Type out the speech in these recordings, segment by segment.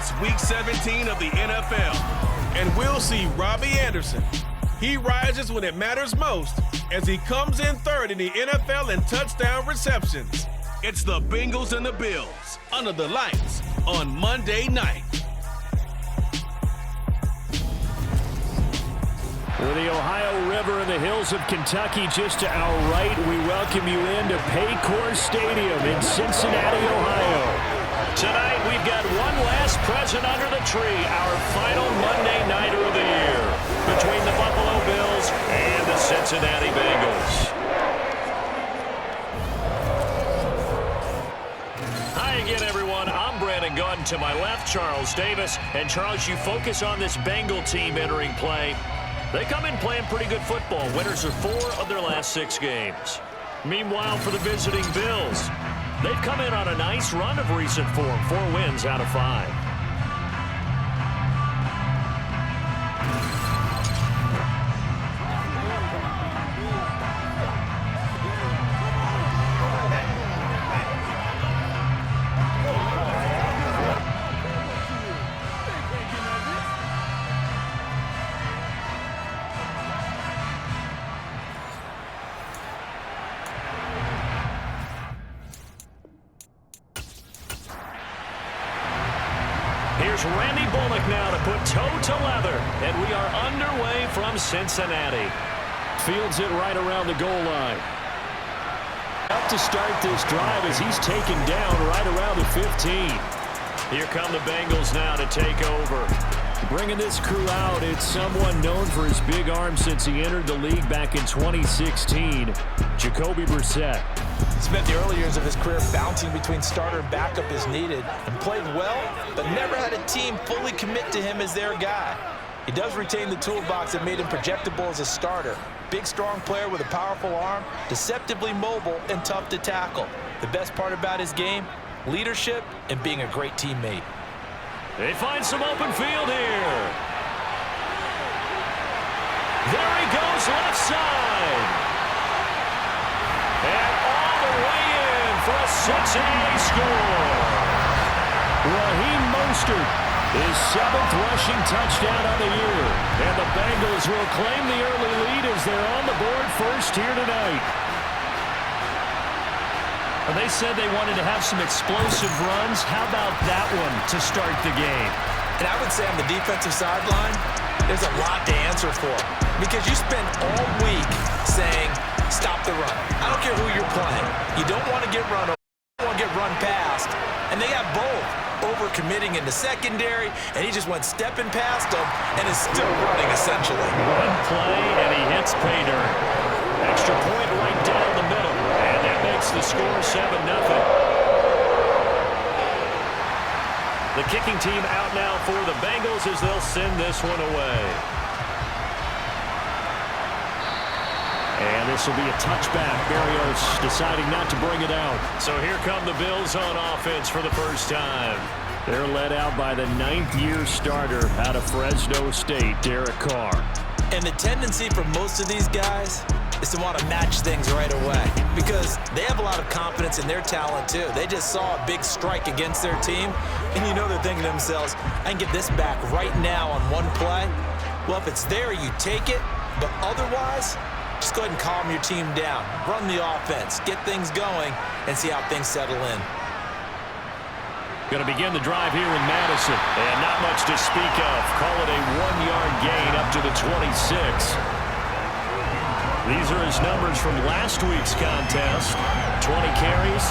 It's Week 17 of the NFL, and we'll see Robbie Anderson. He rises when it matters most as he comes in third in the NFL in touchdown receptions. It's the Bengals and the Bills under the lights on Monday night. With the Ohio River and the hills of Kentucky just to our right, we welcome you into Paycor Stadium in Cincinnati, Ohio. Tonight, we've got one last present under the tree, our final Monday Nighter of the year, between the Buffalo Bills and the Cincinnati Bengals. Hi again, everyone. I'm Brandon Gunn. To my left, Charles Davis. And Charles, you focus on this Bengal team entering play. They come in playing pretty good football. Winners of 4 of their last 6 games. Meanwhile, for the visiting Bills, they've come in on a nice run of recent form, 4 wins out of 5. Here's Randy Bullock now to put toe to leather, and we are underway from Cincinnati. Fields it right around the goal line. Up to start this drive as he's taken down right around the 15. Here come the Bengals now to take over. Bringing this crew out, it's someone known for his big arm since he entered the league back in 2016, Jacoby Brissett. Spent the early years of his career bouncing between starter and backup as needed, and played well, but never had a team fully commit to him as their guy. He does retain the toolbox that made him projectable as a starter. Big, strong player with a powerful arm, deceptively mobile, and tough to tackle. The best part about his game, leadership and being a great teammate. They find some open field here. There he goes, left side. And all the way in for a Cincinnati score. Raheem Mostert, his 7th rushing touchdown on the year. And the Bengals will claim the early lead as they're on the board first here tonight. Well, they said they wanted to have some explosive runs. How about that one to start the game? And I would say on the defensive sideline, there's a lot to answer for. Because you spend all week saying, stop the run. I don't care who you're playing. You don't want to get run over. You don't want to get run past. And they have both. Over-committing in the secondary, and he just went stepping past them and is still running, essentially. One play, and he hits pay dirt. Extra point right down the middle. And that makes the score 7-0. The kicking team out now for the Bengals as they'll send this one away. And this will be a touchback. Berrios deciding not to bring it out. So here come the Bills on offense for the first time. They're led out by the 9th-year starter out of Fresno State, Derek Carr. And the tendency for most of these guys is to want to match things right away because they have a lot of confidence in their talent too. They just saw a big strike against their team, and you know they're thinking to themselves, I can get this back right now on one play. Well, if it's there, you take it, but otherwise, just go ahead and calm your team down. Run the offense, get things going, and see how things settle in. Going to begin the drive here in Madison, and not much to speak of. Call it a 1-yard gain up to the 26. These are his numbers from last week's contest. 20 carries,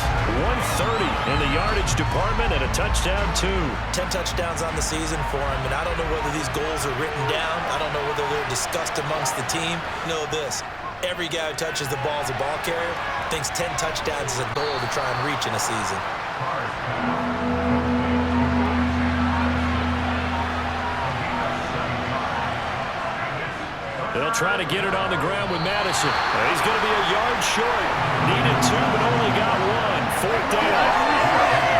130 in the yardage department, and a touchdown, 2. 10 touchdowns on the season for him, and I don't know whether these goals are written down. I don't know whether they're discussed amongst the team. Know this, every guy who touches the ball as a ball carrier thinks 10 touchdowns is a goal to try and reach in a season. They'll try to get it on the ground with Madison. He's going to be a yard short. Needed 2, but only got 1. 4th down.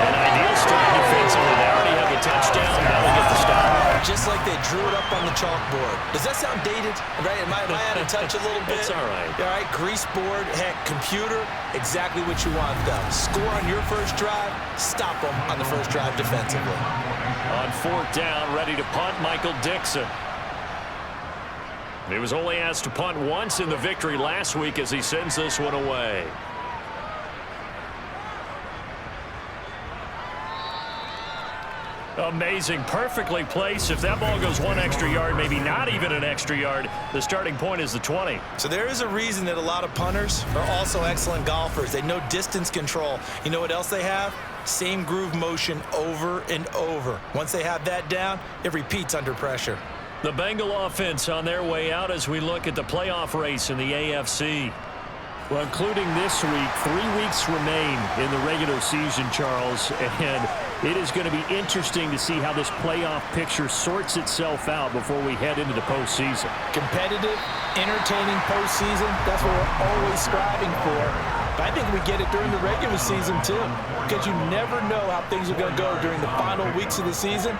An ideal start defensively. They already have a a touchdown. Now they get the stop. Just like they drew it up on the chalkboard. Does that sound dated? Right? Am I out of touch a little bit? It's all right. All right, grease board, heck, computer, exactly what you want them. Score on your first drive, stop them on the first drive defensively. On fourth down, ready to punt, Michael Dixon. He was only asked to punt once in the victory last week as he sends this one away. Amazing. Perfectly placed. If that ball goes one extra yard, maybe not even an extra yard, the starting point is the 20. So there is a reason that a lot of punters are also excellent golfers. They know distance control. You know what else they have? Same groove motion over and over. Once they have that down, it repeats under pressure. The Bengal offense on their way out as we look at the playoff race in the AFC. Well, including this week, 3 weeks remain in the regular season, Charles, and it is going to be interesting to see how this playoff picture sorts itself out before we head into the postseason. Competitive, entertaining postseason, that's what we're always striving for. But I think we get it during the regular season, too, because you never know how things are going to go during the final weeks of the season.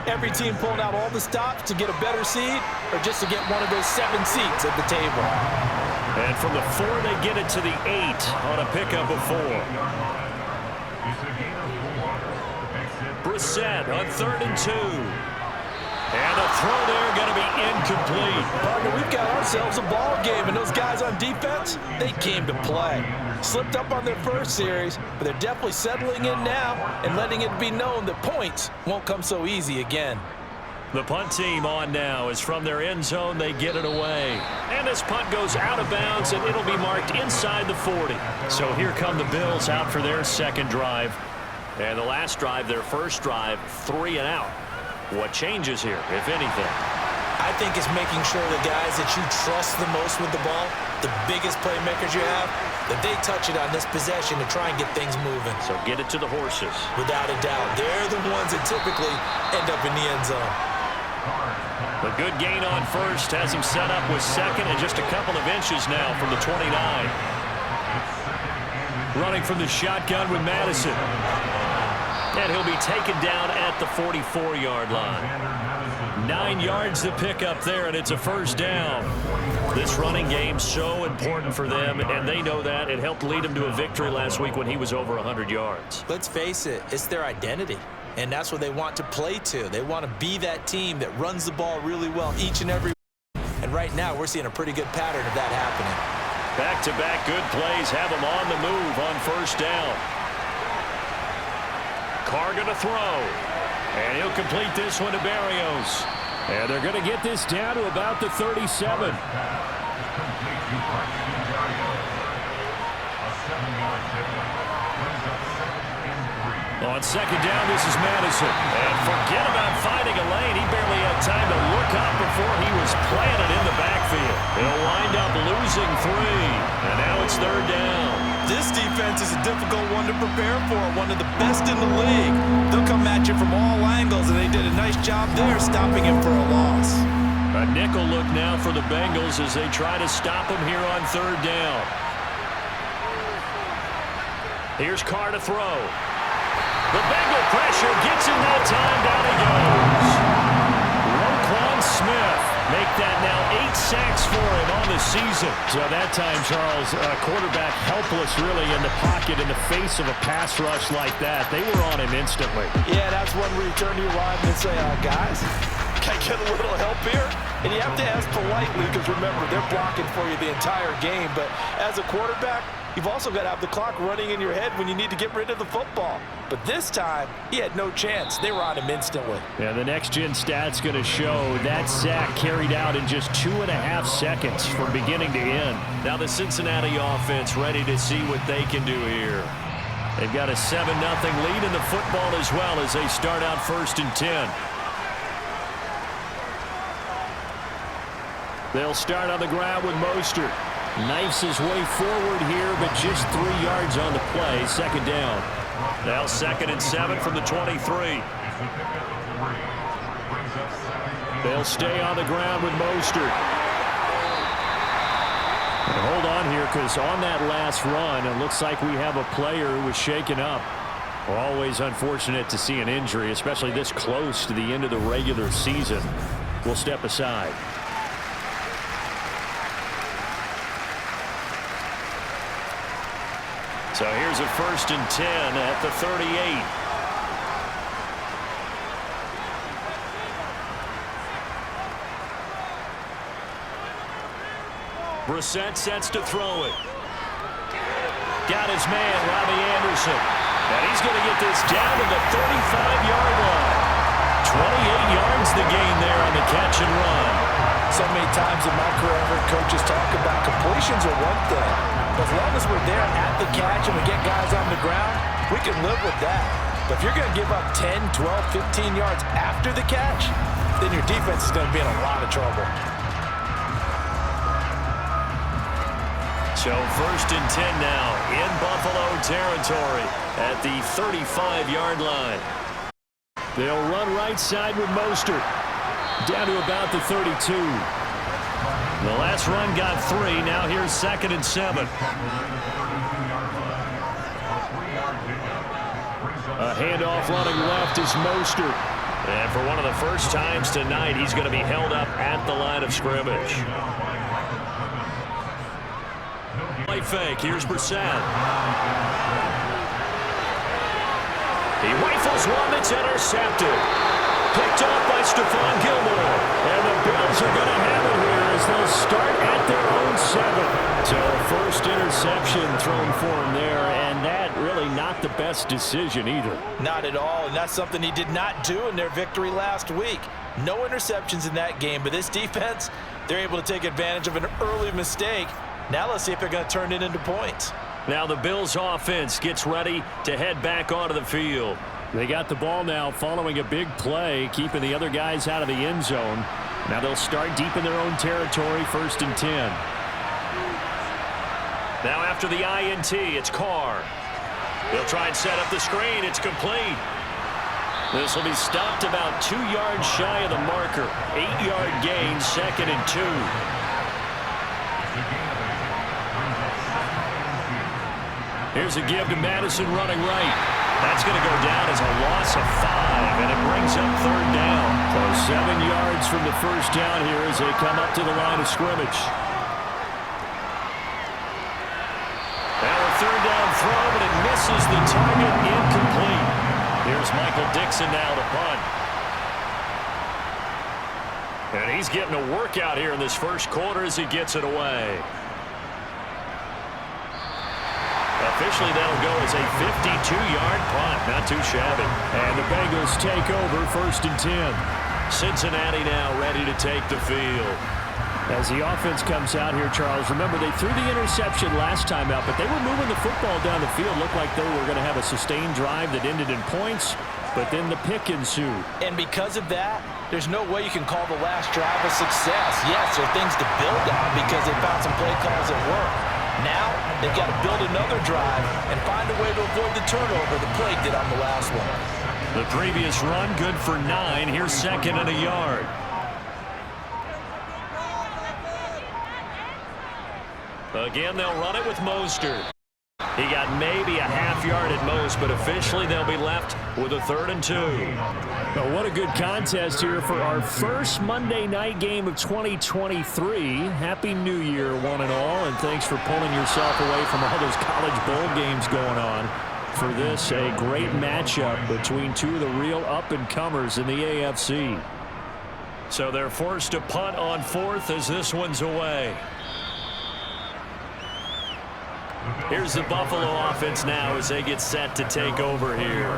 Every team pulling out all the stops to get a better seed or just to get one of those 7 seats at the table. And from the 4, they get it to the 8 on a pickup of 4. Brissett on 3rd and 2. And a throw there going to be incomplete. Partner, we've got ourselves a ball game, and those guys on defense, they came to play. Slipped up on their first series, but they're definitely settling in now and letting it be known that points won't come so easy again. The punt team on now is from their end zone. They get it away. And this punt goes out of bounds, and it'll be marked inside the 40. So here come the Bills out for their second drive. And the last drive, their first drive, 3 and out. What changes here, if anything? I think it's making sure the guys that you trust the most with the ball, the biggest playmakers you have, that they touch it on this possession to try and get things moving. So get it to the horses. Without a doubt. They're the ones that typically end up in the end zone. The good gain on first has him set up with second and just a couple of inches now from the 29. Running from the shotgun with Madison. And he'll be taken down at the 44-yard line. 9 yards to pick up there, and it's a first down. This running game so important for them, and they know that. It helped lead them to a victory last week when he was over 100 yards. Let's face it, it's their identity. And that's what they want to play to. They want to be that team that runs the ball really well each and every week. And right now, we're seeing a pretty good pattern of that happening. Back-to-back good plays have them on the move on first down. Carr going to throw. And he'll complete this one to Berrios. And they're going to get this down to about the 37. On second down, this is Madison. And forget about finding a lane. He barely had time to look up before he was planted in the backfield. They'll wind up losing 3. And now it's third down. This defense is a difficult one to prepare for, one of the best in the league. They'll come at you from all angles, and they did a nice job there stopping him for a loss. A nickel look now for the Bengals as they try to stop him here on third down. Here's Carr to throw. The Bengal pressure gets him that time. Down he goes. Roquan Smith make that now 8 sacks for him on the season. So that time, Charles, quarterback helpless really in the pocket in the face of a pass rush like that. They were on him instantly. Yeah, that's when we turn to your lineman and say, guys, can I get a little help here? And you have to ask politely because, remember, they're blocking for you the entire game. But as a quarterback, you've also got to have the clock running in your head when you need to get rid of the football. But this time, he had no chance. They were on him instantly. Yeah, the next-gen stat's going to show that sack carried out in just 2.5 seconds from beginning to end. Now the Cincinnati offense ready to see what they can do here. They've got a 7-0 lead in the football as well as they start out 1st and 10. They'll start on the ground with Mostert. Knifes his way forward here, but just 3 yards on the play. Second down. Now 2nd and 7 from the 23. They'll stay on the ground with Mostert. And hold on here because on that last run, it looks like we have a player who was shaken up. Always unfortunate to see an injury, especially this close to the end of the regular season. We'll step aside. So here's a 1st and 10 at the 38. Brissett sets to throw it. Got his man, Robbie Anderson. And he's going to get this down to the 35-yard line. 28 yards the gain there on the catch and run. So many times in my career, I've heard coaches talk about completions are one thing. But as long as we're there at the catch and we get guys on the ground, we can live with that. But if you're going to give up 10, 12, 15 yards after the catch, then your defense is going to be in a lot of trouble. So 1st and 10 now in Buffalo territory at the 35-yard line. They'll run right side with Mostert. Down to about the 32. The last run got 3. Now here's 2nd and 7. A handoff running left is Mostert. And for one of the first times tonight, he's going to be held up at the line of scrimmage. Play fake. Here's Brissett. He rifles one that's intercepted. Picked off by Stephon Gilmore. And the Bills are going to have it here as they'll start at their own 7. So first interception thrown for him there, and that really not the best decision either. Not at all, and that's something he did not do in their victory last week. No interceptions in that game, but this defense, they're able to take advantage of an early mistake. Now let's see if they're going to turn it into points. Now the Bills offense gets ready to head back onto the field. They got the ball now following a big play, keeping the other guys out of the end zone. Now they'll start deep in their own territory, 1st and 10. Now after the INT, it's Carr. He'll try and set up the screen. It's complete. This will be stopped about 2 yards shy of the marker. 8-yard gain, 2nd and 2. Here's a give to Madison running right. That's going to go down as a loss of 5, and it brings up 3rd down. So 7 yards from the first down here as they come up to the line of scrimmage. Now a 3rd down throw, but it misses the target, incomplete. Here's Michael Dixon now to punt. And he's getting a workout here in this first quarter as he gets it away. Officially, that'll go as a 52-yard punt. Not too shabby. And the Bengals take over 1st and 10. Cincinnati now ready to take the field. As the offense comes out here, Charles, remember they threw the interception last time out, but they were moving the football down the field. Looked like they were going to have a sustained drive that ended in points, but then the pick ensued. And because of that, there's no way you can call the last drive a success. Yes, there are things to build on because they found some play calls that work. Now, they've got to build another drive and find a way to avoid the turnover the play did on the last one. The previous run good for 9. Here's 2nd and a yard. Again, they'll run it with Mostert. He got maybe a half yard at most, but officially they'll be left with a 3rd and 2. Well, what a good contest here for our first Monday night game of 2023. Happy New Year, one and all, and thanks for pulling yourself away from all those college bowl games going on. For this, a great matchup between two of the real up-and-comers in the AFC. So they're forced to punt on 4th as this one's away. Here's the Buffalo offense now as they get set to take over here.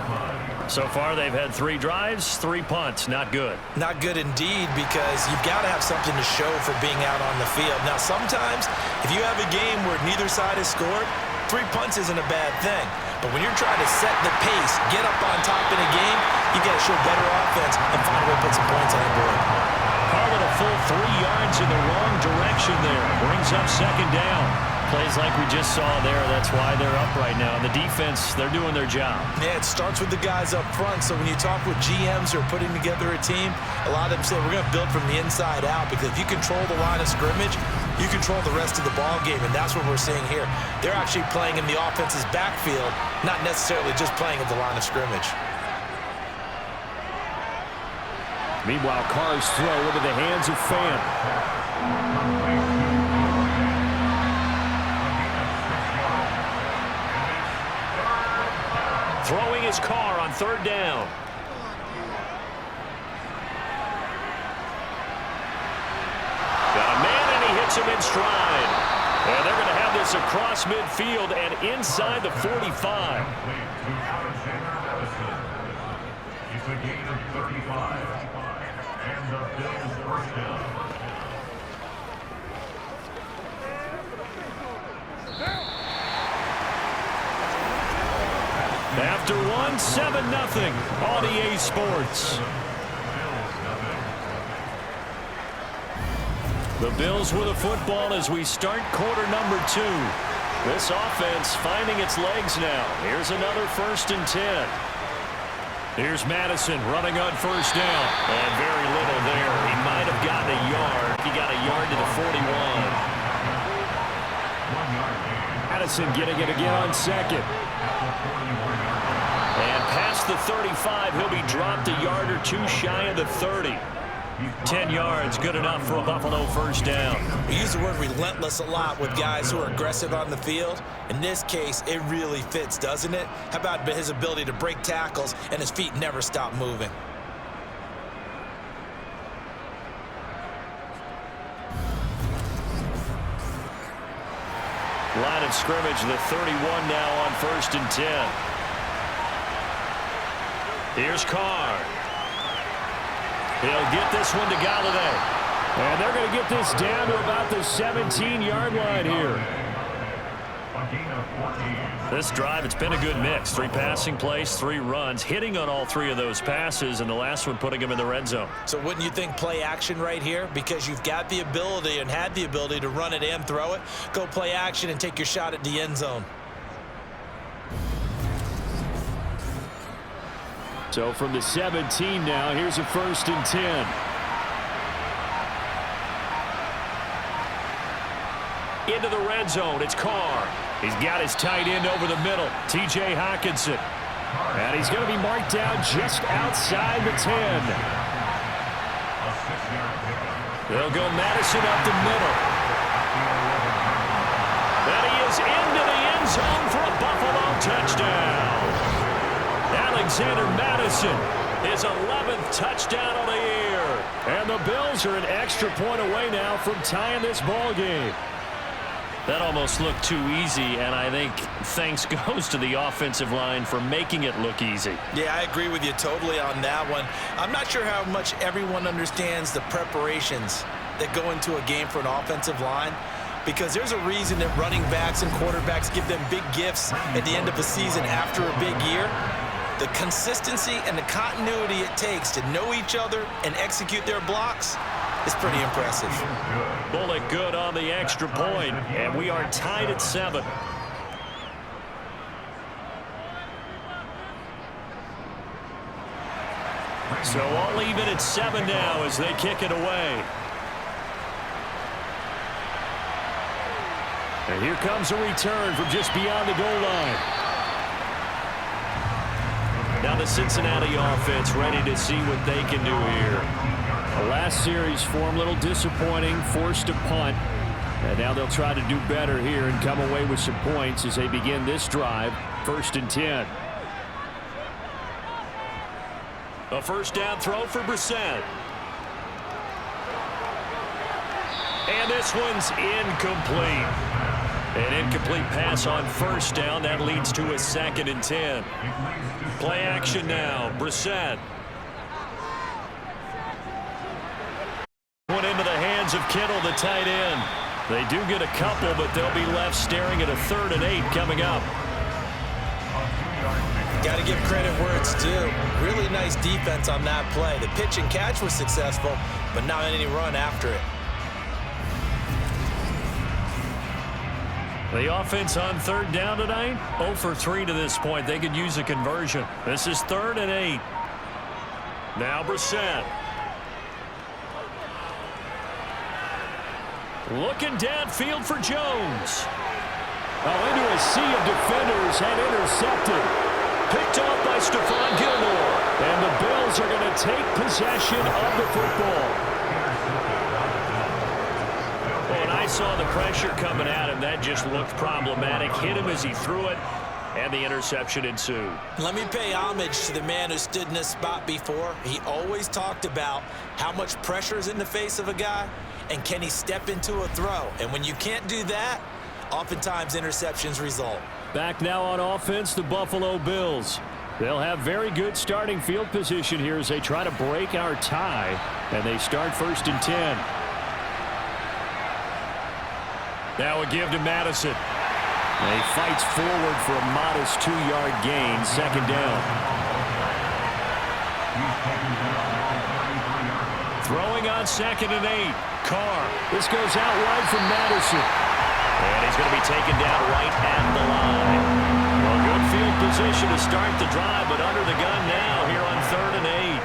So far, they've had 3 drives, 3 punts. Not good. Not good indeed, because you've got to have something to show for being out on the field. Now, sometimes, if you have a game where neither side has scored, 3 punts isn't a bad thing. But when you're trying to set the pace, get up on top in a game, you got to show better offense and find a way to put some points on the board. Call it a full 3 yards in the wrong direction there. Brings up 2nd down. plays like we just saw there, that's why they're up right now. And the defense, they're doing their job. Yeah, it starts with the guys up front. So when you talk with GMs who are putting together a team, a lot of them say we're going to build from the inside out, because if you control the line of scrimmage, you control the rest of the ball game, and that's what we're seeing here. They're actually playing in the offense's backfield, not necessarily just playing at the line of scrimmage. Meanwhile, Carr's throw into the hands of Fan. Throwing his Carr on third down. Got a man, and he hits him in stride. And they're going to have this across midfield and inside the 45. It's a gain of 35. And the Bills first down. After one, 7-0 on EA Sports. The Bills with a football as we start quarter number 2. This offense finding its legs now. Here's another 1st and 10. Here's Madison running on first down. And very little there. He might have gotten a yard. He got a yard to the 41. Madison getting it again on second. And past the 35, he'll be dropped a yard or 2 shy of the 30. 10 yards, good enough for a Buffalo first down. We use the word relentless a lot with guys who are aggressive on the field. In this case, it really fits, doesn't it? How about his ability to break tackles and his feet never stop moving? Line of scrimmage, the 31 now on 1st and 10. Here's Carr. He'll get this one to Galladay. And they're going to get this down to about the 17-yard line here. This drive, it's been a good mix. 3 passing plays, 3 runs, hitting on all 3 of those passes, and the last one putting him in the red zone. So wouldn't you think play action right here? Because you've got the ability and had the ability to run it and throw it. Go play action and take your shot at the end zone. So from the 17 now, here's a 1st and 10. Into the red zone, it's Carr. He's got his tight end over the middle, T.J. Hockenson. And he's going to be marked down just outside the 10. They'll go Madison up the middle. And he is into the end zone for a Buffalo touchdown. Alexander Madison, his 11th touchdown of the year. And the Bills are an extra point away now from tying this ball game. That almost looked too easy, and I think thanks goes to the offensive line for making it look easy. Yeah, I agree with you totally on that one. I'm not sure how much everyone understands the preparations that go into a game for an offensive line, because there's a reason that running backs and quarterbacks give them big gifts at the end of the season after a big year. The consistency and the continuity it takes to know each other and execute their blocks is pretty impressive. Bullock good on the extra point, and we are tied at 7. So all even at 7 now as they kick it away. And here comes a return from just beyond the goal line. Now the Cincinnati offense ready to see what they can do here. The last series for them, a little disappointing, forced a punt. And now they'll try to do better here and come away with some points as they begin this drive, 1st and 10. A first down throw for Brissett. And this one's incomplete. An incomplete pass on first down. That leads to a 2nd and 10. Play action now. Brissett. Went into the hands of Kittle, the tight end. They do get a couple, but they'll be left staring at a 3rd and 8 coming up. Got to give credit where it's due. Really nice defense on that play. The pitch and catch was successful, but not any run after it. The offense on third down tonight, 0 for 3 to this point. They could use a conversion. This is 3rd and 8. Now Brissett. Looking downfield for Jones. Into a sea of defenders and intercepted. Picked off by Stephon Gilmore. And the Bills are going to take possession of the football. When I saw the pressure coming at him, that just looked problematic. Hit him as he threw it, and the interception ensued. Let me pay homage to the man who stood in this spot before. He always talked about how much pressure is in the face of a guy, and can he step into a throw. And when you can't do that, oftentimes interceptions result. Back now on offense, the Buffalo Bills. They'll have very good starting field position here as they try to break our tie, and they start 1st and 10. Now a give to Madison. And he fights forward for a modest 2-yard gain, 2nd down. Throwing on 2nd and 8. Carr. This goes out wide from Madison. And he's going to be taken down right at the line. Well, good field position to start the drive, but under the gun now here on 3rd and 8.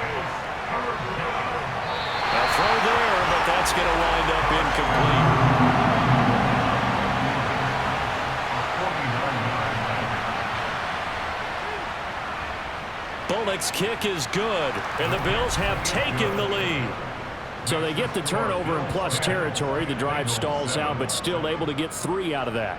A throw there, but that's going to wind up incomplete. Bullock's kick is good, and the Bills have taken the lead. So they get the turnover in plus territory. The drive stalls out, but still able to get 3 out of that.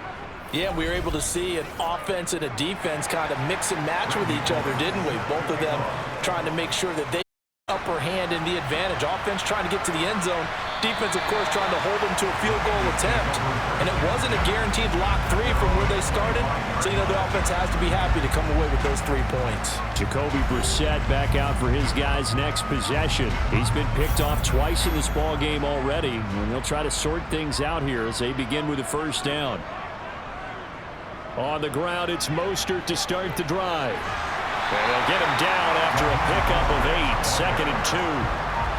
Yeah, we were able to see an offense and a defense kind of mix and match with each other, didn't we? Both of them trying to make sure that they upper hand in the advantage. Offense trying to get to the end zone. Defense, of course, trying to hold them to a field goal attempt. And it wasn't a guaranteed lock 3 from where they started. So, the offense has to be happy to come away with those 3 points. Jacoby Brissett back out for his guys' next possession. He's been picked off twice in this ball game already. And they'll try to sort things out here as they begin with a 1st down. On the ground, it's Mostert to start the drive. And they'll get him down after a pickup of 8. 2nd and 2.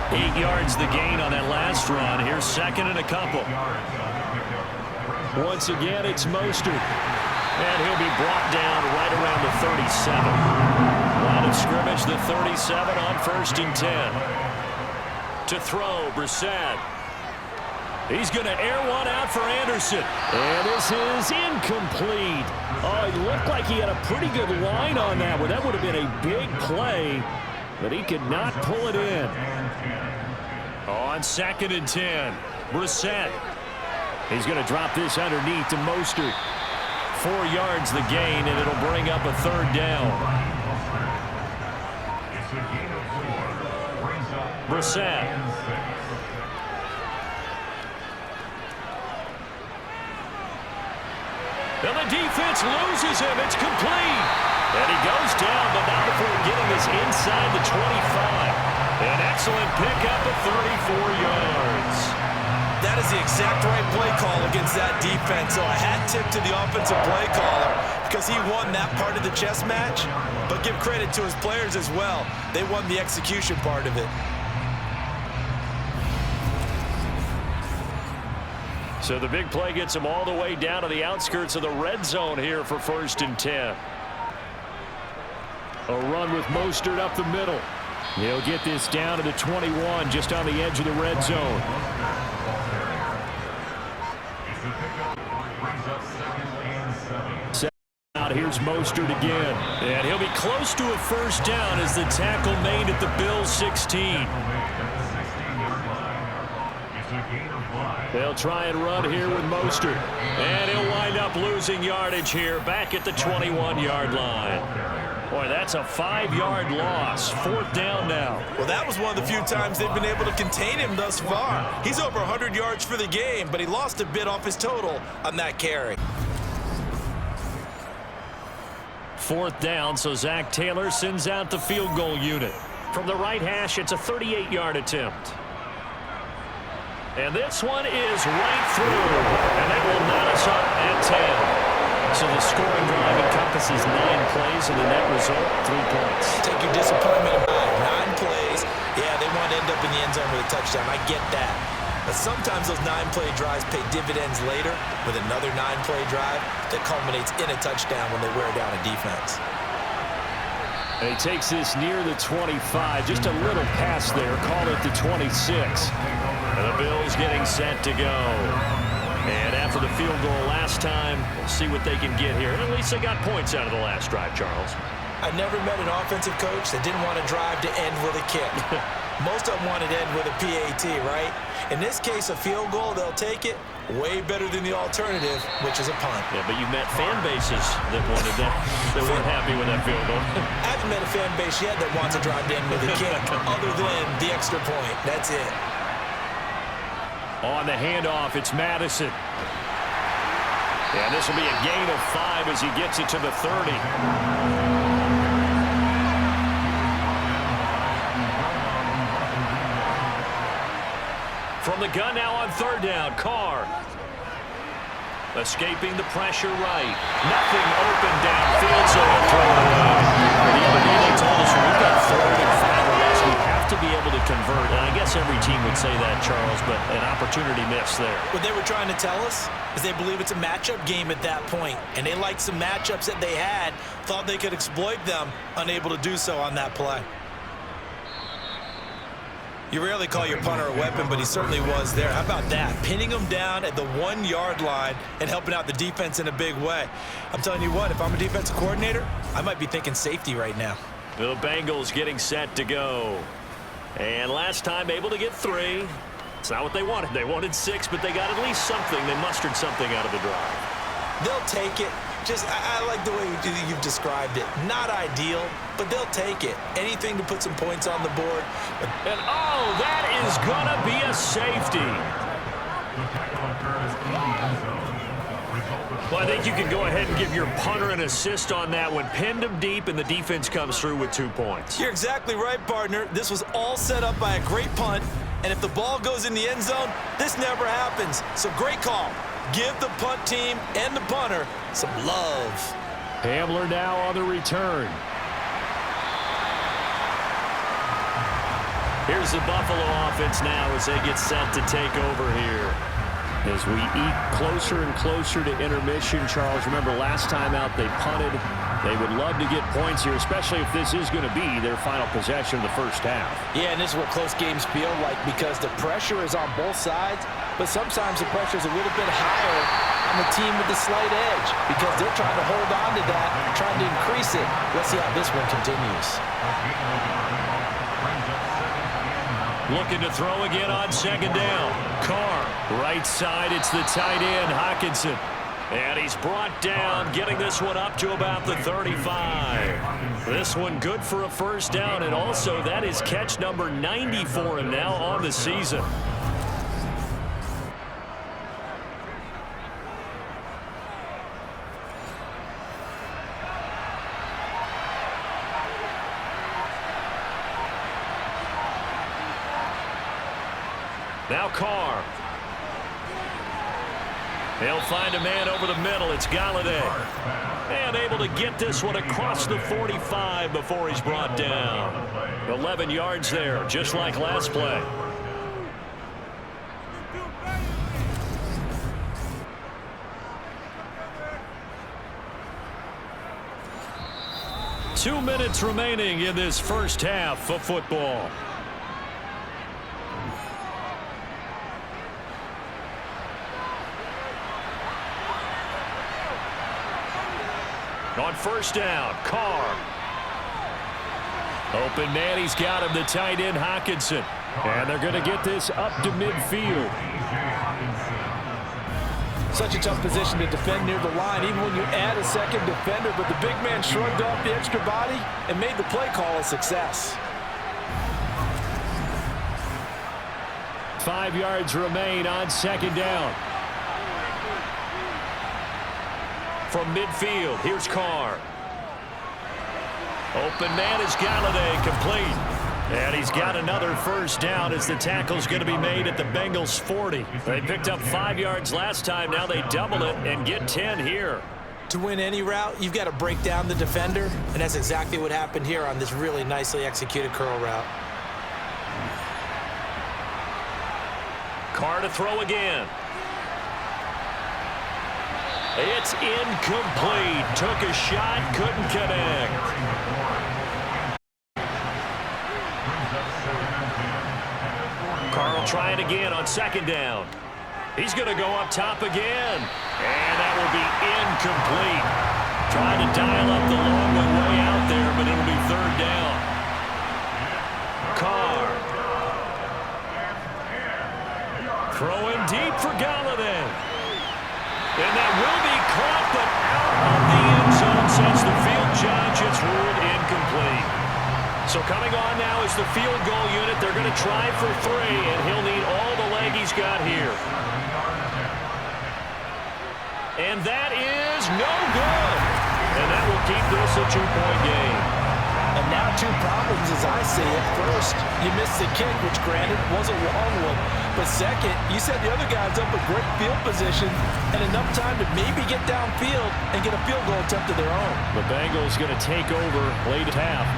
8 yards the gain on that last run. Here's 2nd and a couple. Once again, it's Mostert. And he'll be brought down right around the 37. Line of scrimmage, the 37 on 1st and 10. To throw, Brissett. He's going to air one out for Anderson. And this is incomplete. Oh, it looked like he had a pretty good line on that one. That would have been a big play, but he could not pull it in. On 2nd and 10, Brissett. He's going to drop this underneath to Mostert. 4 yards the gain, and it'll bring up a 3rd down. Brissett. And the defense loses him. It's complete. And he goes down, but not before getting this inside the 25. An excellent pickup of 34 yards. That is the exact right play call against that defense. So a hat tip to the offensive play caller because he won that part of the chess match. But give credit to his players as well. They won the execution part of it. So the big play gets him all the way down to the outskirts of the red zone here for 1st and 10. A run with Mostert up the middle. He'll get this down to the 21, just on the edge of the red zone. Out here's Mostert again. And he'll be close to a 1st down as the tackle made at the Bills' 16. They'll try and run here with Mostert. And he'll wind up losing yardage here back at the 21-yard line. Boy, that's a 5-yard loss. 4th down now. Well, that was one of the few times they've been able to contain him thus far. He's over 100 yards for the game, but he lost a bit off his total on that carry. 4th down, so Zach Taylor sends out the field goal unit. From the right hash, it's a 38-yard attempt. And this one is right through, and that will knot us up at 10. So the scoring drive encompasses 9 plays, and the net result, 3 points. Take your disappointment about 9 plays. Yeah, they want to end up in the end zone with a touchdown. I get that. But sometimes those 9-play drives pay dividends later with another 9-play drive that culminates in a touchdown when they wear down a defense. And he takes this near the 25. Just a little pass there. Call it the 26. And the Bills getting set to go. And after the field goal last time, we'll see what they can get here. And at least they got points out of the last drive, Charles. I never met an offensive coach that didn't want to drive to end with a kick. Most of them wanted to end with a PAT, right? In this case, a field goal, they'll take it. Way better than the alternative, which is a punt. Yeah, but you met fan bases that wanted that, that weren't happy with that field goal. I haven't met a fan base yet that wants to drive to end with a kick other than the extra point. That's it. On the handoff, it's Madison. And this will be a gain of 5 as he gets it to the 30. From the gun now on third down, Carr. Escaping the pressure right. Nothing open downfield, so he'll throw it away. The other day they told us when we've got 3rd and 5 or less, we have to be able to convert. And I guess every team would say that, Charles, but an opportunity missed there. What they were trying to tell us is they believe it's a matchup game at that point, and they liked some matchups that they had, thought they could exploit them, unable to do so on that play. You rarely call your punter a weapon, but he certainly was there. How about that? Pinning him down at the 1-yard line and helping out the defense in a big way. I'm telling you what, if I'm a defensive coordinator, I might be thinking safety right now. The Bengals getting set to go. And last time able to get 3. It's not what they wanted. They wanted 6, but they got at least something. They mustered something out of the drive. They'll take it. I like the way you've described it. Not ideal, but they'll take it. Anything to put some points on the board. And, oh, that is going to be a safety. Well, I think you can go ahead and give your punter an assist on that one. Pinned him deep, and the defense comes through with 2 points. You're exactly right, partner. This was all set up by a great punt, and if the ball goes in the end zone, this never happens. So great call. Give the punt team and the punter some love. Hamler now on the return. Here's the Buffalo offense now as they get set to take over here. As we eat closer and closer to intermission, Charles, remember last time out they punted. They would love to get points here, especially if this is going to be their final possession of the first half. Yeah, and this is what close games feel like because the pressure is on both sides, but sometimes the pressure is a little bit higher on the team with the slight edge because they're trying to hold on to that, trying to increase it. Let's see how this one continues. Looking to throw again on second down. Carr, right side, it's the tight end, Hockenson. And he's brought down, getting this one up to about the 35. This one good for a first down, and also that is catch number 90 for him now on the season. Now Carr. They'll find a man over the middle. It's Galladay. And able to get this one across the 45 before he's brought down. 11 yards there, just like last play. Two minutes remaining in this first half of football. On first down, Carr. Open man, he's got him, the tight end, Hockenson. And they're going to get this up to midfield. Such a tough position to defend near the line, even when you add a second defender, but the big man shrugged off the extra body and made the play call a success. 5 yards remain on second down. From midfield, here's Carr. Open man is Galladay, complete. And he's got another first down as the tackle's going to be made at the Bengals 40. They picked up 5 yards last time. Now they double it and get 10 here. To win any route, you've got to break down the defender, and that's exactly what happened here on this really nicely executed curl route. Carr to throw again. It's incomplete. Took a shot, couldn't connect. Carr will try it again on second down. He's going to go up top again. And that will be incomplete. Trying to dial up the long way out there, but it'll be third down. Carr. Throwing deep for Galladay. And that will be caught, but out of the end zone since the field judge. It's ruled incomplete. So coming on now is the field goal unit. They're going to try for 3, and he'll need all the leg he's got here. And that is no good. And that will keep this a 2-point game. And now 2 problems as I see it. First, you missed the kick, which granted was a long one. But second, you set the other guys up with great field position and enough time to maybe get downfield and get a field goal attempt of their own. The Bengals going to take over late half.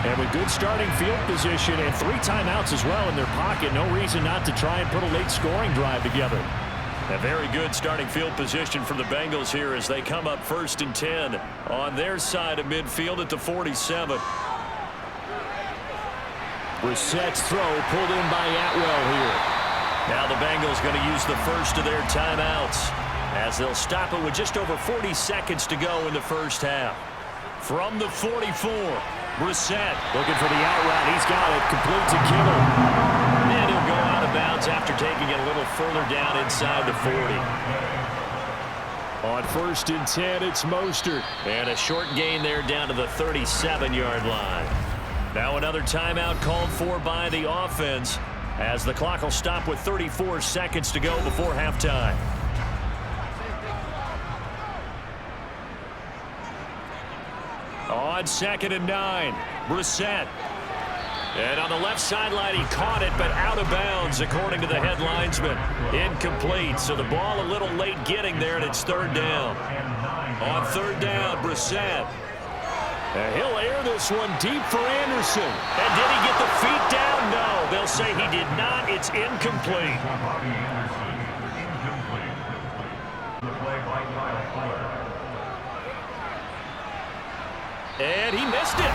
And with good starting field position and 3 timeouts as well in their pocket, no reason not to try and put a late scoring drive together. A very good starting field position for the Bengals here as they come up 1st and 10 on their side of midfield at the 47. Brissett's throw pulled in by Atwell here. Now the Bengals going to use the first of their timeouts as they'll stop it with just over 40 seconds to go in the first half. From the 44, Brissett looking for the out route. He's got it. Complete to Kittle. And he'll go out of bounds after taking it a little further down inside the 40. On 1st and 10, it's Mostert. And a short gain there down to the 37-yard line. Now another timeout called for by the offense as the clock will stop with 34 seconds to go before halftime. On 2nd and 9, Brissett. And on the left sideline, he caught it, but out of bounds, according to the head linesman. Incomplete, so the ball a little late getting there, and it's 3rd down. On 3rd down, Brissett. And he'll air this one deep for Anderson. And did he get the feet down? No, they'll say he did not. It's incomplete. And he missed it.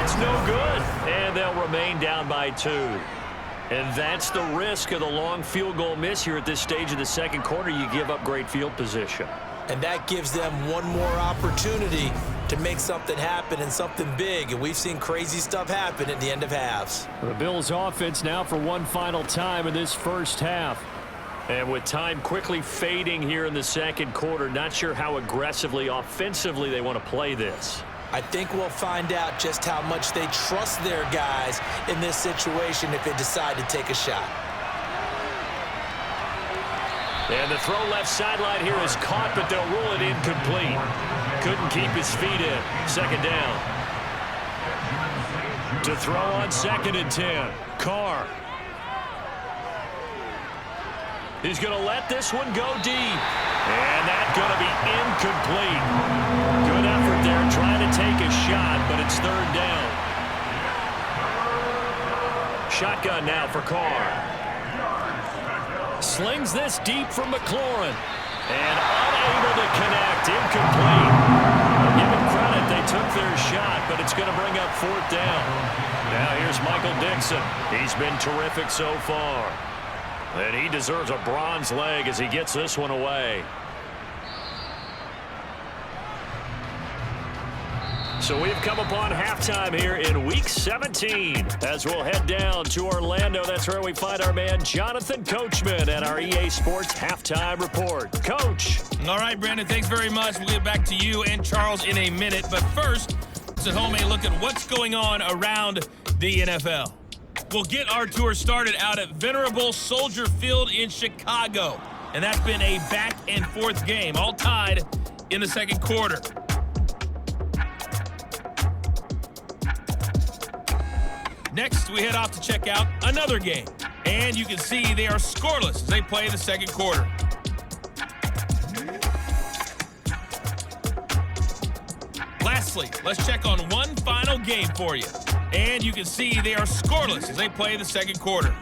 It's no good. And they'll remain down by 2. And that's the risk of the long field goal miss here at this stage of the second quarter. You give up great field position. And that gives them one more opportunity to make something happen and something big. And we've seen crazy stuff happen at the end of halves. The Bills offense now for one final time in this first half. And with time quickly fading here in the second quarter, not sure how aggressively, offensively they want to play this. I think we'll find out just how much they trust their guys in this situation if they decide to take a shot. And the throw left sideline here is caught, but they'll rule it incomplete. Couldn't keep his feet in. 2nd down. To throw on 2nd and 10. Carr. He's going to let this one go deep. And that's going to be incomplete. Good effort there trying to take a shot, but it's 3rd down. Shotgun now for Carr. Slings this deep from McLaurin. And unable to connect. Incomplete. I'll give them credit. They took their shot, but it's going to bring up 4th down. Now here's Michael Dixon. He's been terrific so far. And he deserves a bronze leg as he gets this one away. So we've come upon halftime here in Week 17 as we'll head down to Orlando. That's where we find our man Jonathan Coachman at our EA Sports Halftime Report. Coach. All right, Brandon, thanks very much. We'll get back to you and Charles in a minute. But first, let's at home a look at what's going on around the NFL. We'll get our tour started out at Venerable Soldier Field in Chicago. And that's been a back-and-forth game, all tied in the second quarter. Next, we head off to check out another game. And you can see they are scoreless as they play the second quarter. Lastly, let's check on one final game for you. And you can see they are scoreless as they play the second quarter.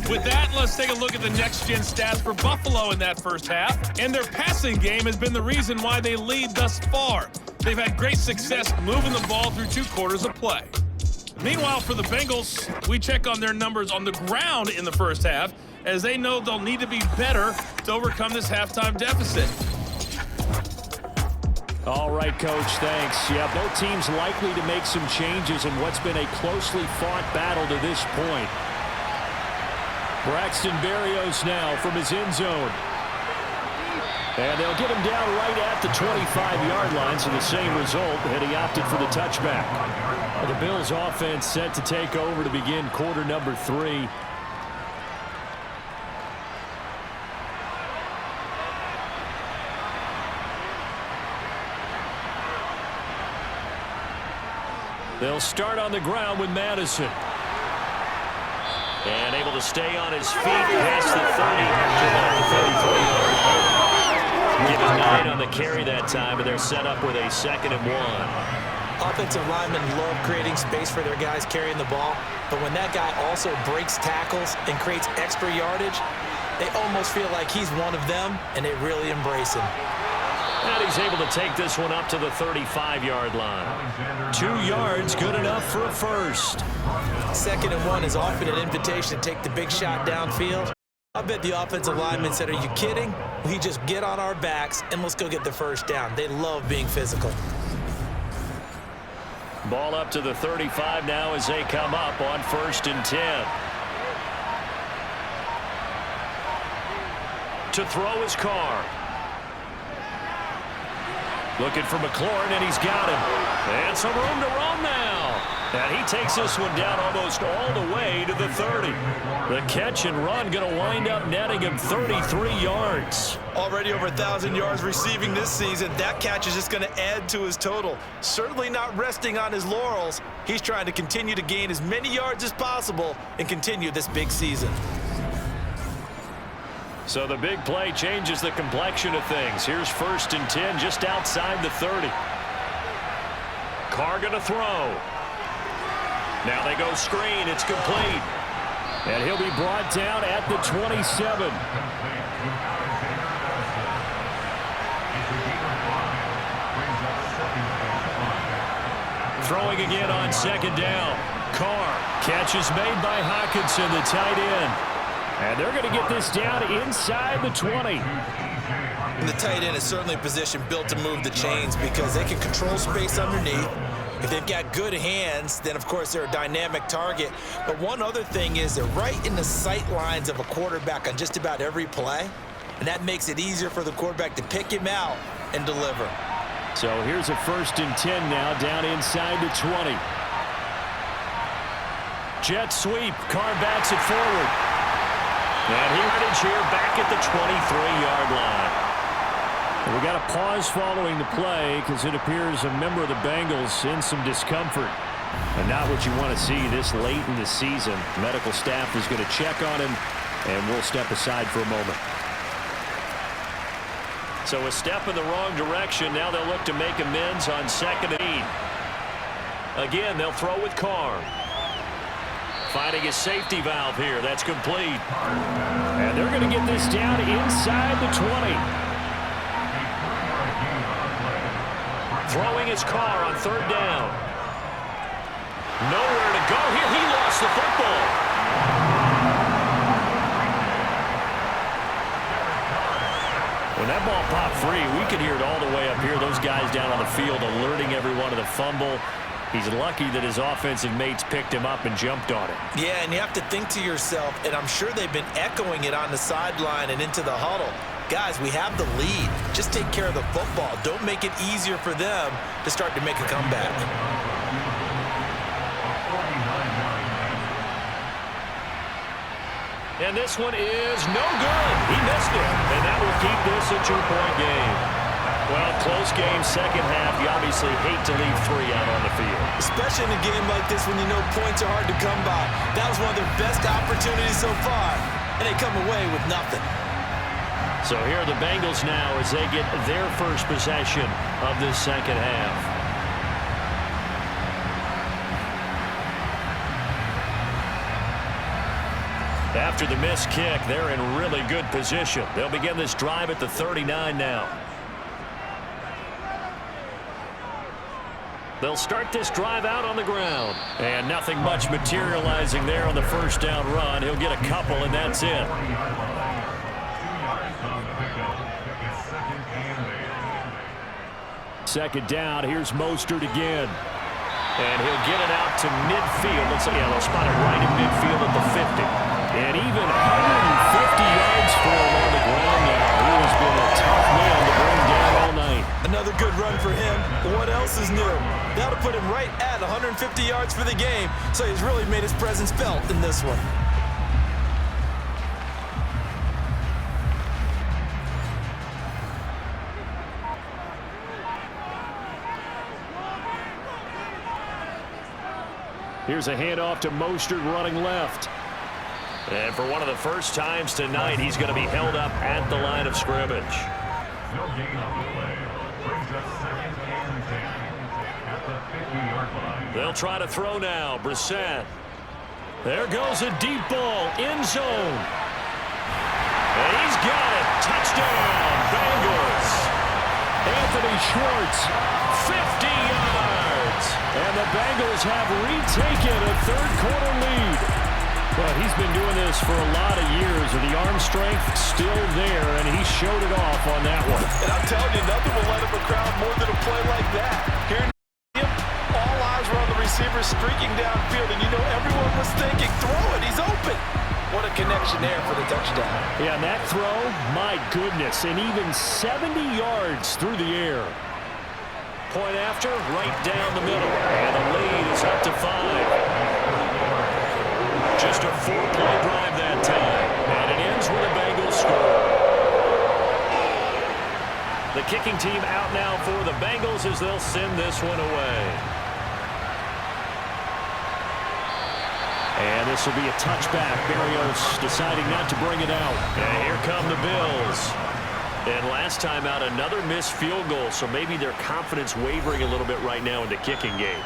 With that, let's take a look at the next-gen stats for Buffalo in that first half. And their passing game has been the reason why they lead thus far. They've had great success moving the ball through 2 quarters of play. Meanwhile, for the Bengals, we check on their numbers on the ground in the first half, as they know they'll need to be better to overcome this halftime deficit. All right, Coach, thanks. Yeah, both teams likely to make some changes in what's been a closely fought battle to this point. Braxton Berrios now from his end zone. And they'll get him down right at the 25-yard line, so the same result, and he opted for the touchback. Well, the Bills' offense set to take over to begin quarter number 3. They'll start on the ground with Madison. And able to stay on his feet past the 30 to the 33-yard. Give him 9 on the carry that time, and they're set up with a 2nd and 1. Offensive linemen love creating space for their guys carrying the ball, but when that guy also breaks tackles and creates extra yardage, they almost feel like he's one of them, and they really embrace him. And he's able to take this one up to the 35-yard line. 2 yards, good enough for a first. 2nd and 1 is often an invitation to take the big shot downfield. I bet the offensive linemen said, "Are you kidding? We just get on our backs and let's go get the first down." They love being physical. Ball up to the 35 now as they come up on 1st and 10. To throw his Carr. Looking for McLaurin, and he's got him. And some room to roam now. And he takes this one down almost all the way to the 30. The catch and run going to wind up netting him 33 yards. Already over 1,000 yards receiving this season. That catch is just going to add to his total. Certainly not resting on his laurels. He's trying to continue to gain as many yards as possible and continue this big season. So the big play changes the complexion of things. Here's 1st and 10 just outside the 30. Carr going to throw. Now they go screen. It's complete. And he'll be brought down at the 27. Throwing again on 2nd down. Carr. Catch is made by Hockenson, the tight end. And they're going to get this down inside the 20. And the tight end is certainly a position built to move the chains because they can control space underneath. If they've got good hands, then, of course, they're a dynamic target. But one other thing is they're right in the sight lines of a quarterback on just about every play. And that makes it easier for the quarterback to pick him out and deliver. So here's a 1st and 10 now down inside the 20. Jet sweep. Carr bats it forward. And yardage here back at the 23-yard line. We got a pause following the play because it appears a member of the Bengals in some discomfort. And not what you want to see this late in the season. Medical staff is going to check on him, and we'll step aside for a moment. So a step in the wrong direction. Now they'll look to make amends on 2nd and 8. Again, they'll throw with Carr. Finding his safety valve here. That's complete. And they're going to get this down inside the 20. Throwing his Carr on 3rd down. Nowhere to go here. He lost the football. When that ball popped free, we could hear it all the way up here. Those guys down on the field alerting everyone of the fumble. He's lucky that his offensive mates picked him up and jumped on it. Yeah, and you have to think to yourself, and I'm sure they've been echoing it on the sideline and into the huddle. Guys, we have the lead. Just take care of the football. Don't make it easier for them to start to make a comeback. And this one is no good. He missed it. And that will keep this a 2-point game. Well, close game, second half. You obviously hate to leave 3 out on the field. Especially in a game like this when you know points are hard to come by. That was one of their best opportunities so far, and they come away with nothing. So here are the Bengals now as they get their first possession of this second half. After the missed kick, they're in really good position. They'll begin this drive at the 39 now. They'll start this drive out on the ground. And nothing much materializing there on the first down run. He'll get a couple, and that's it. Second down, here's Mostert again. And he'll get it out to midfield. Let's say, yeah, they'll spot it right in midfield at the 50. And even 150 yards for him on the ground now. He has been a tough man to bring down all night. Another good run for him. What else is new? That'll put him right at 150 yards for the game. So he's really made his presence felt in this one. Here's a handoff to Mostert running left. And for one of the first times tonight, he's going to be held up at the line of scrimmage. No gain on the play. Brings us 2nd and 10 at the 50-yard line. They'll try to throw now. Brissett. There goes a deep ball. End zone. And he's got it. Touchdown, Bengals. Anthony Schwartz, 50 yards. And the Bengals have retaken a third-quarter lead. But he's been doing this for a lot of years, and the arm strength still there, and he showed it off on that one. And I'm telling you, nothing will let him a crowd more than a play like that. Here in the stadium, all eyes were on the receiver streaking downfield, and you know everyone was thinking, throw it, he's open. What a connection there for the touchdown. Yeah, and that throw, my goodness, and even 70 yards through the air. Point after, right down the middle, and the lead is up to 5. Just a 4-play drive that time, and it ends with a Bengals score. The kicking team out now for the Bengals as they'll send this one away. And this will be a touchback. Berrios deciding not to bring it out. And here come the Bills. And last time out, another missed field goal, so maybe their confidence wavering a little bit right now in the kicking game.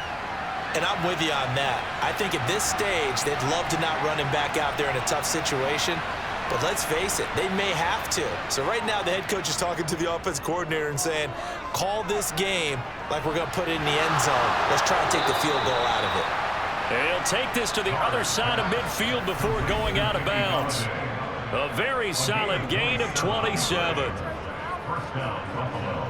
And I'm with you on that. I think at this stage, they'd love to not run him back out there in a tough situation. But let's face it, they may have to. So right now, the head coach is talking to the offense coordinator and saying, call this game like we're going to put it in the end zone. Let's try and take the field goal out of it. And he'll take this to the other side of midfield before going out of bounds. A very solid gain of 27. First down, Buffalo.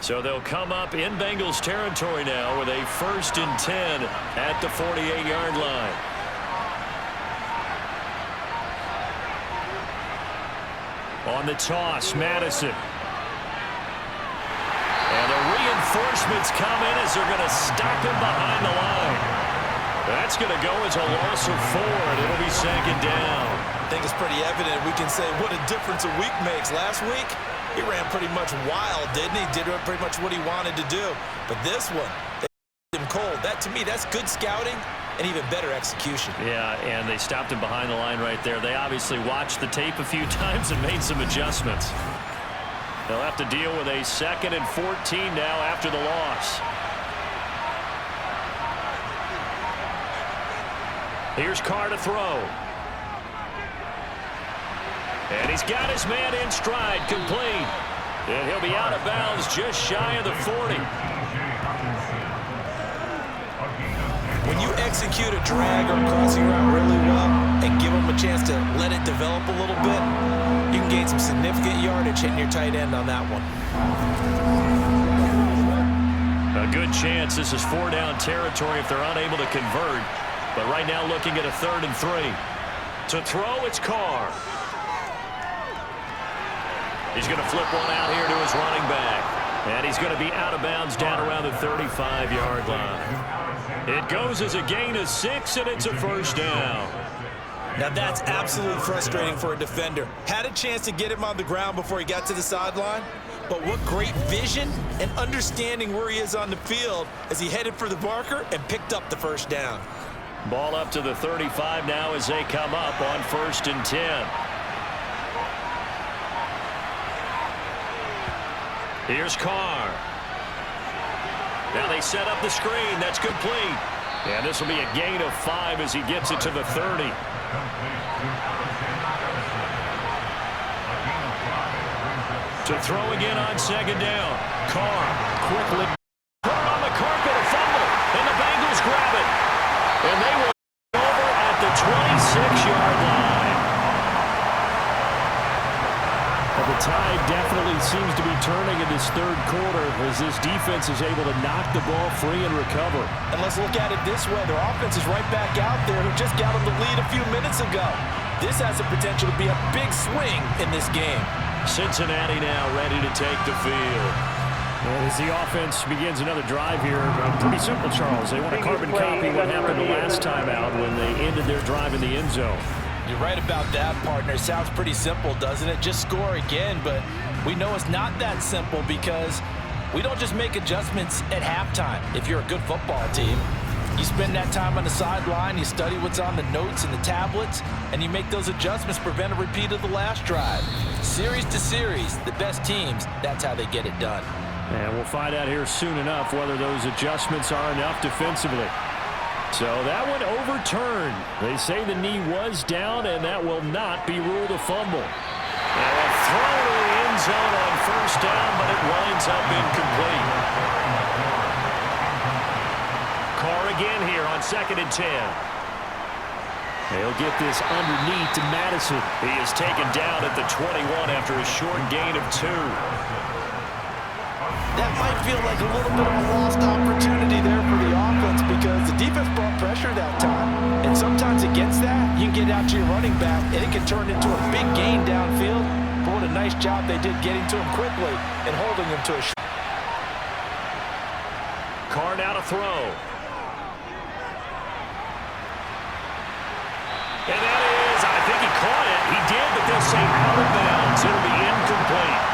So they'll come up in Bengals territory now with a 1st and 10 at the 48-yard line. On the toss, Madison. And the reinforcements come in as they're going to stop him behind the line. That's going to go as a loss of 4, and it'll be 2nd down. I think it's pretty evident. We can say what a difference a week makes. Last week, he ran pretty much wild, didn't he? Did pretty much what he wanted to do. But this one, they him cold. That, to me, that's good scouting and even better execution. Yeah, and they stopped him behind the line right there. They obviously watched the tape a few times and made some adjustments. They'll have to deal with a 2nd and 14 now after the loss. Here's Carr to throw. And he's got his man in stride, complete. And he'll be out of bounds just shy of the 40. When you execute a drag or crossing route really well and give them a chance to let it develop a little bit, you can gain some significant yardage hitting your tight end on that one. A good chance this is 4-down territory if they're unable to convert. But right now looking at a 3rd and 3. To throw, it's Carr. He's going to flip one out here to his running back. And he's going to be out of bounds down around the 35-yard line. It goes as a gain of 6, and it's a 1st down. Now that's absolutely frustrating for a defender. Had a chance to get him on the ground before he got to the sideline, but what great vision and understanding where he is on the field as he headed for the marker and picked up the 1st down. Ball up to the 35 now as they come up on 1st and 10. Here's Carr. Now they set up the screen. That's complete. And this will be a gain of 5 as he gets it to the 30. To throw again on second down. Carr quickly put it on the carpet, a fumble, and the Bengals grab it. And they will over at the 26-yard line. Well, the tide definitely seems to be turning in this third quarter as this defense is able to knock the ball free and recover. And let's look at it this way. Their offense is right back out there who just got them the lead a few minutes ago. This has the potential to be a big swing in this game. Cincinnati now ready to take the field. And as the offense begins another drive here, pretty simple, Charles. They want to carbon copy what happened the last time out when they ended their drive in the end zone. You're right about that, partner. Sounds pretty simple, doesn't it? Just score again, but we know it's not that simple because we don't just make adjustments at halftime. If you're a good football team, you spend that time on the sideline, you study what's on the notes and the tablets, and you make those adjustments to prevent a repeat of the last drive. Series to series, the best teams, that's how they get it done. And we'll find out here soon enough whether those adjustments are enough defensively. So that one overturned. They say the knee was down, and that will not be ruled a fumble. And a throw to the end zone on first down, but it winds up incomplete. Carr again here on 2nd and 10. They'll get this underneath to Madison. He is taken down at the 21 after a short gain of 2. That might feel like a little bit of a lost opportunity there for the offense because the defense brought pressure that time. And sometimes against that, you can get out to your running back, and it can turn into a big gain downfield. But what a nice job they did getting to him quickly and holding him to a shot. Carr now to throw. And that is, I think he caught it. He did, but they'll say out of bounds. It'll be incomplete.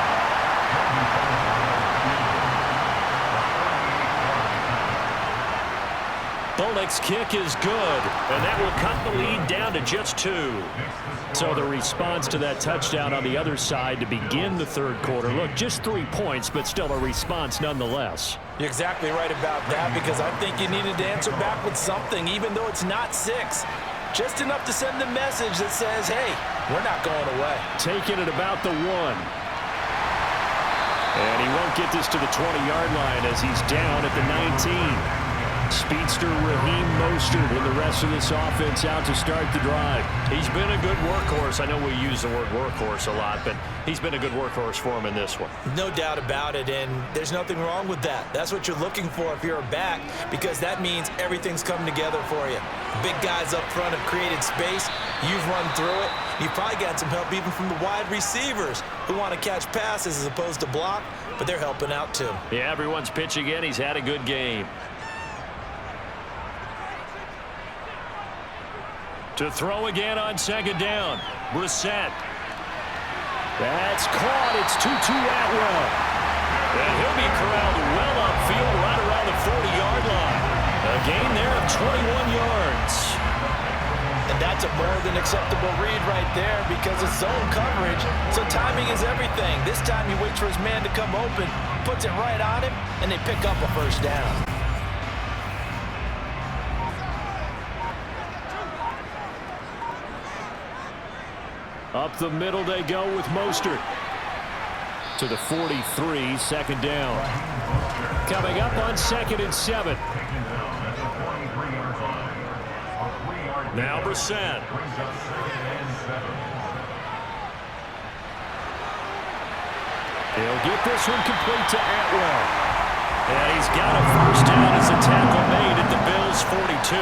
Bullock's kick is good, and that will cut the lead down to just 2. So the response to that touchdown on the other side to begin the third quarter. Look, just 3 points, but still a response nonetheless. You're exactly right about that because I think you needed to answer back with something, even though it's not 6. Just enough to send a message that says, hey, we're not going away. Taking it about the 1. And he won't get this to the 20-yard line as he's down at the 19. Speedster Raheem Mostert and the rest of this offense out to start the drive. He's been a good workhorse. I know we use the word workhorse a lot, but he's been a good workhorse for him in this one. No doubt about it, and there's nothing wrong with that. That's what you're looking for if you're a back, because that means everything's come together for you. Big guys up front have created space. You've run through it. You've probably got some help even from the wide receivers who want to catch passes as opposed to block, but they're helping out too. Yeah, everyone's pitching in. He's had a good game. To throw again on 2nd down. Brissett. That's caught. It's 2-2 Atwell. And he'll be corralled well upfield right around the 40-yard line. A gain there of 21 yards. And that's a more than acceptable read right there because it's zone coverage, so timing is everything. This time he waits for his man to come open, puts it right on him, and they pick up a first down. Up the middle they go with Mostert. To the 43, 2nd down. Coming up on 2nd and 7. Now Brissett. He'll get this one complete to Atwell. And he's got a first down as a tackle made at the Bills' 42.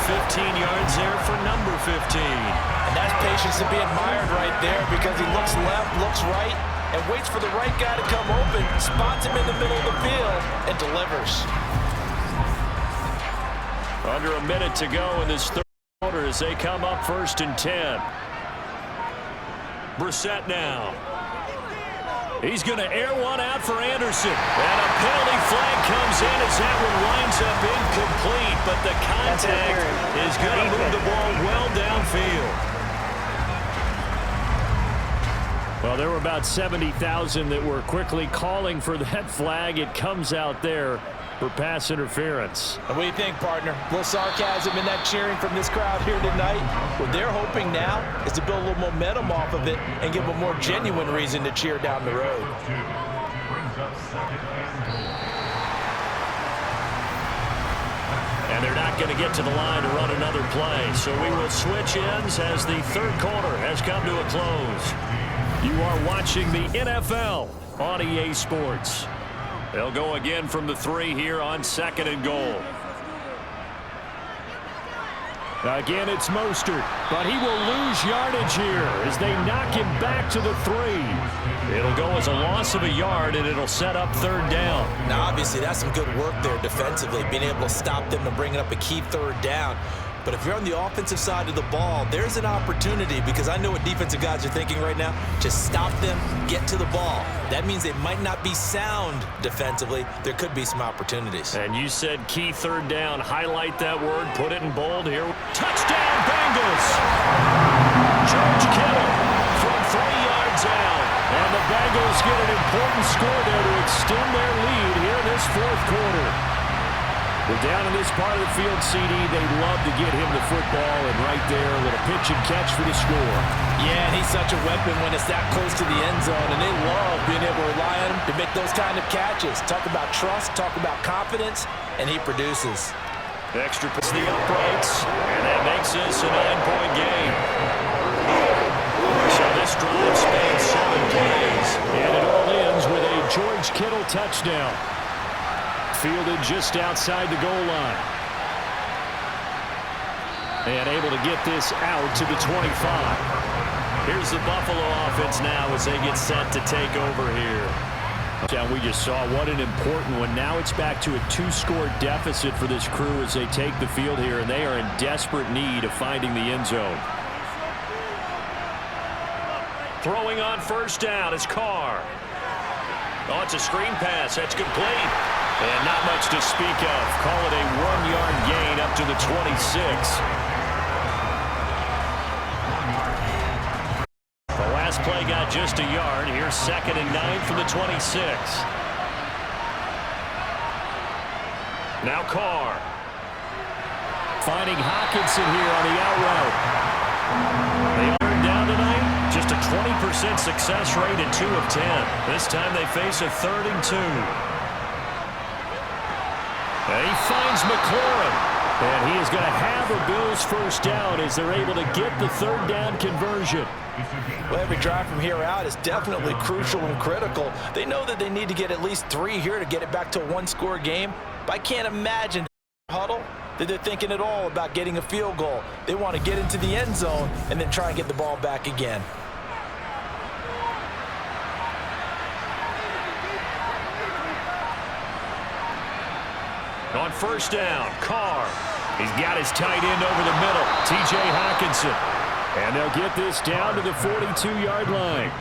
15 yards there for number 15. And that's patience to be admired right there because he looks left, looks right, and waits for the right guy to come open, spots him in the middle of the field, and delivers. Under a minute to go in this third quarter as they come up 1st and 10. Brissett now. He's going to air one out for Anderson. And a penalty flag comes in as that one winds up incomplete. But the contact is going to move the ball well downfield. Well, there were about 70,000 that were quickly calling for that flag. It comes out there for pass interference. And what do you think, partner? A little sarcasm in that cheering from this crowd here tonight. What they're hoping now is to build a little momentum off of it and give them a more genuine reason to cheer down the road. And they're not going to get to the line to run another play. So we will switch ends as the third quarter has come to a close. You are watching the NFL on EA Sports. They'll go again from the 3 here on 2nd and goal. Again, it's Mostert, but he will lose yardage here as they knock him back to the 3. It'll go as a loss of a yard, and it'll set up 3rd down. Now, obviously, that's some good work there defensively, being able to stop them and bringing up a key 3rd down. But if you're on the offensive side of the ball, there's an opportunity, because I know what defensive guys are thinking right now. Just stop them, get to the ball. That means they might not be sound defensively. There could be some opportunities. And you said key 3rd down. Highlight that word. Put it in bold here. Touchdown, Bengals! George Kittle from 3 yards out. And the Bengals get an important score there to extend their lead here in this 4th quarter. Well, down in this part of the field, CD, they'd love to get him the football, and right there, a little pitch and catch for the score. Yeah, and he's such a weapon when it's that close to the end zone, and they love being able to rely on him to make those kind of catches. Talk about trust, talk about confidence, and he produces. Extra puts the uprights, and that makes this a 9-point game. So this drive spans 7 plays, and it all ends with a George Kittle touchdown. Fielded just outside the goal line. And able to get this out to the 25. Here's the Buffalo offense now as they get set to take over here. And we just saw what an important one. Now it's back to a 2-score deficit for this crew as they take the field here, and they are in desperate need of finding the end zone. Throwing on 1st down is Carr. Oh, it's a screen pass. That's complete. And not much to speak of. Call it a 1-yard gain up to the 26. The last play got just a yard. Here's 2nd and 9 from the 26. Now Carr. Finding Hockenson here on the out route. They are down tonight. Just a 20% success rate at 2 of 10. This time they face a 3rd and 2. And he finds McLaurin. And he is going to have a Bills 1st down as they're able to get the 3rd down conversion. Well, every drive from here out is definitely crucial and critical. They know that they need to get at least 3 here to get it back to a 1-score game. But I can't imagine huddle that they're thinking at all about getting a field goal. They want to get into the end zone and then try and get the ball back again. On 1st down, Carr. He's got his tight end over the middle, T.J. Hockenson. And they'll get this down to the 42-yard line.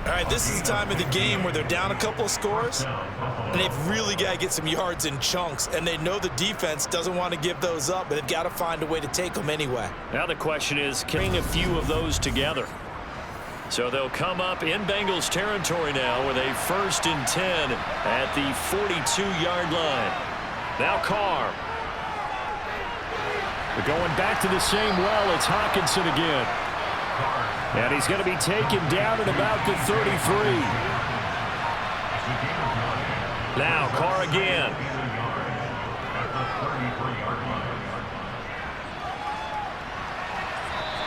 All right, this is the time of the game where they're down a couple of scores, and they've really got to get some yards in chunks, and they know the defense doesn't want to give those up, but they've got to find a way to take them anyway. Now the question is, can a few of those together? So they'll come up in Bengals territory now with a 1st and 10 at the 42-yard line. Now Carr. We're going back to the same well. It's Hockenson again. And he's going to be taken down at about the 33. Now Carr again.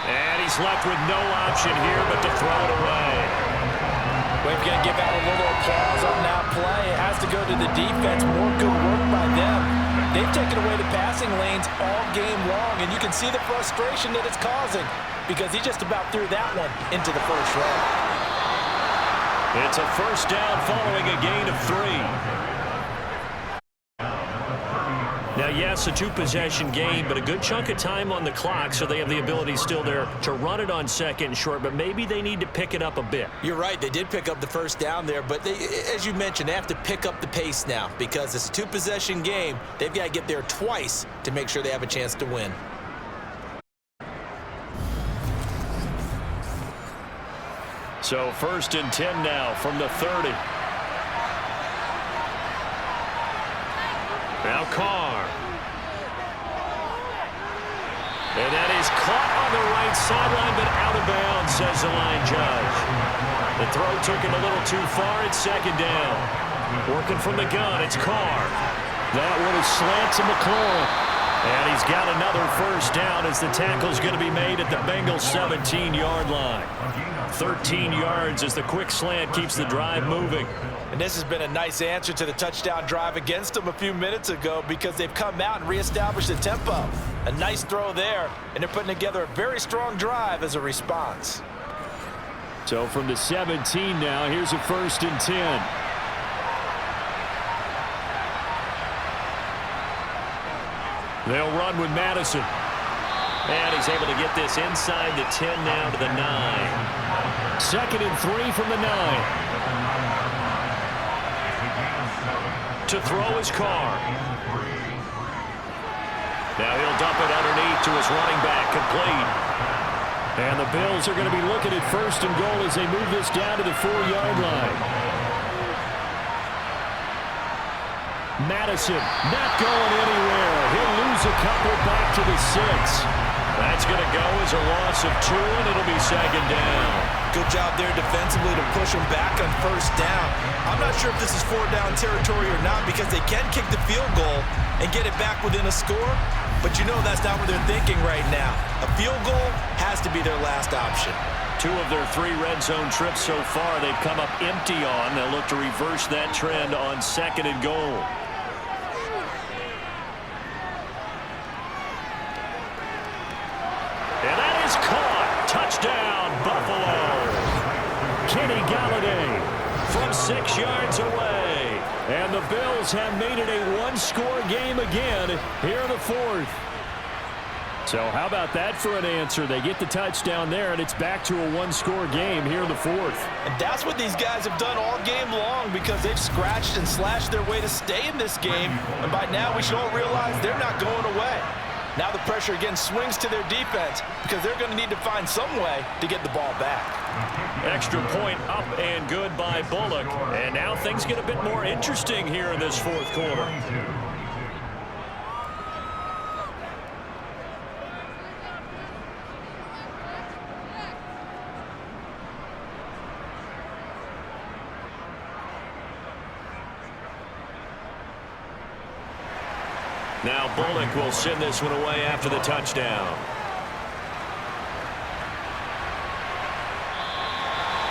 And he's left with no option here but to throw it away. We've got to give out a little applause on that play. It has to go to the defense. More good work by them. They've taken away the passing lanes all game long, and you can see the frustration that it's causing because he just about threw that one into the 1st row. It's a 1st down following a gain of 3. Now, yes, a 2-possession game, but a good chunk of time on the clock, so they have the ability still there to run it on 2nd and short, but maybe they need to pick it up a bit. You're right. They did pick up the 1st down there, but they, as you mentioned, they have to pick up the pace now because it's a 2-possession game. They've got to get there twice to make sure they have a chance to win. So 1st and 10 now from the 30. Now Carr. And that is caught on the right sideline, but out of bounds, says the line judge. The throw took it a little too far. It's 2nd down. Working from the gun, it's Carr. That one is slant to McLaurin. And he's got another 1st down as the tackle's going to be made at the Bengals 17-yard line. 13 yards as the quick slant keeps the drive moving. And this has been a nice answer to the touchdown drive against them a few minutes ago because they've come out and reestablished the tempo. A nice throw there, and they're putting together a very strong drive as a response. So from the 17 now, here's a 1st and 10. They'll run with Madison. And he's able to get this inside the 10 now to the 9. 2nd and 3 from the 9. To throw his Carr. Now he'll dump it underneath to his running back, complete. And the Bills are going to be looking at 1st and goal as they move this down to the 4-yard line. Madison not going anywhere. He'll lose a couple back to the 6. That's going to go as a loss of 2, and it'll be 2nd down. Good job there defensively to push them back on 1st down. I'm not sure if this is 4-down territory or not because they can kick the field goal and get it back within a score, but you know that's not what they're thinking right now. A field goal has to be their last option. 2 of their 3 red zone trips so far they've come up empty on. They'll look to reverse that trend on 2nd and goal. And that is caught. Touchdown, Buffalo. Kenny Galladay from 6 yards away. And the Bills have made it a 1-score game again here in the 4th. So how about that for an answer? They get the touchdown there, and it's back to a 1-score game here in the 4th. And that's what these guys have done all game long because they've scratched and slashed their way to stay in this game. And by now we should all realize they're not going away. Now the pressure again swings to their defense because they're going to need to find some way to get the ball back. Extra point up and good by Bullock. And now things get a bit more interesting here in this 4th quarter. Now Bullock will send this one away after the touchdown.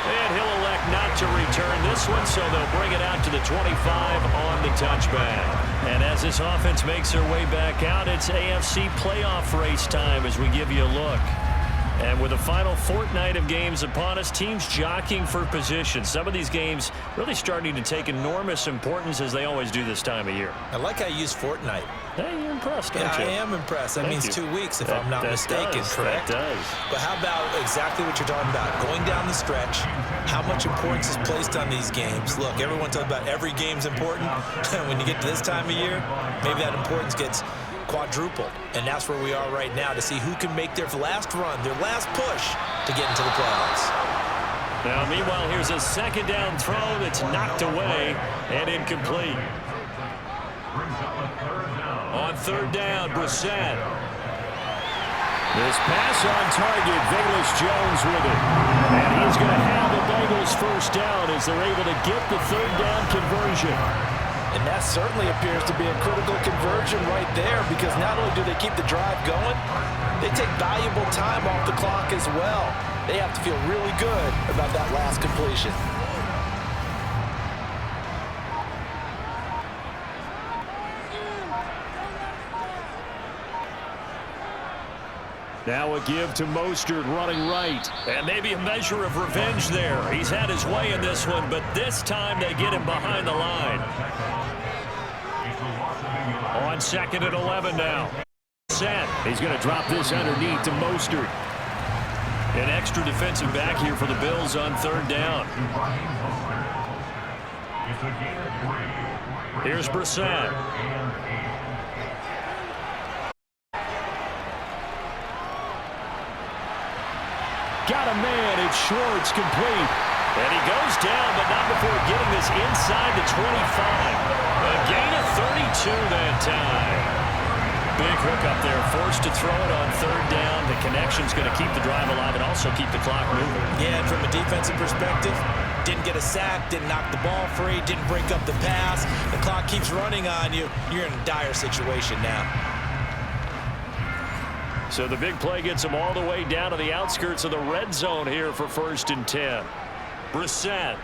And he'll elect not to return this one, so they'll bring it out to the 25 on the touchback. And as this offense makes their way back out, it's AFC playoff race time as we give you a look. And with the final fortnight of games upon us, teams jockeying for position. Some of these games really starting to take enormous importance as they always do this time of year. I like how you use fortnight. Hey, you're impressed, don't Yeah, you? I am impressed. That Thank means you. 2 weeks if I'm not mistaken, correct? That does. But how about exactly what you're talking about? Going down the stretch, how much importance is placed on these games? Look, everyone talks about every game's important. When you get to this time of year, maybe that importance gets quadrupled. And that's where we are right now to see who can make their last run, their last push to get into the playoffs. Now, meanwhile, here's a 2nd down throw that's knocked away and incomplete. On 3rd down, Brissett. This pass on target, Velus Jones with it. And he's going to have the Bengals 1st down as they're able to get the 3rd down conversion. And that certainly appears to be a critical conversion right there because not only do they keep the drive going, they take valuable time off the clock as well. They have to feel really good about that last completion. Now a give to Mostert running right. And maybe a measure of revenge there. He's had his way in this one, but this time they get him behind the line. On 2nd and 11 now. Set. He's going to drop this underneath to Mostert. An extra defensive back here for the Bills on 3rd down. Here's Brissett. got a man. It's Schwartz, complete. And he goes down, but not before getting this inside the 25. A gain of 32 that time. Big hook up there, forced to throw it on third down. The connection's going to keep the drive alive and also keep the clock moving. Yeah, and from a defensive perspective, didn't get a sack, didn't knock the ball free, didn't break up the pass. The clock keeps running on you. You're in a dire situation now. So the big play gets him all the way down to the outskirts of the red zone here for 1st and 10. Brissett.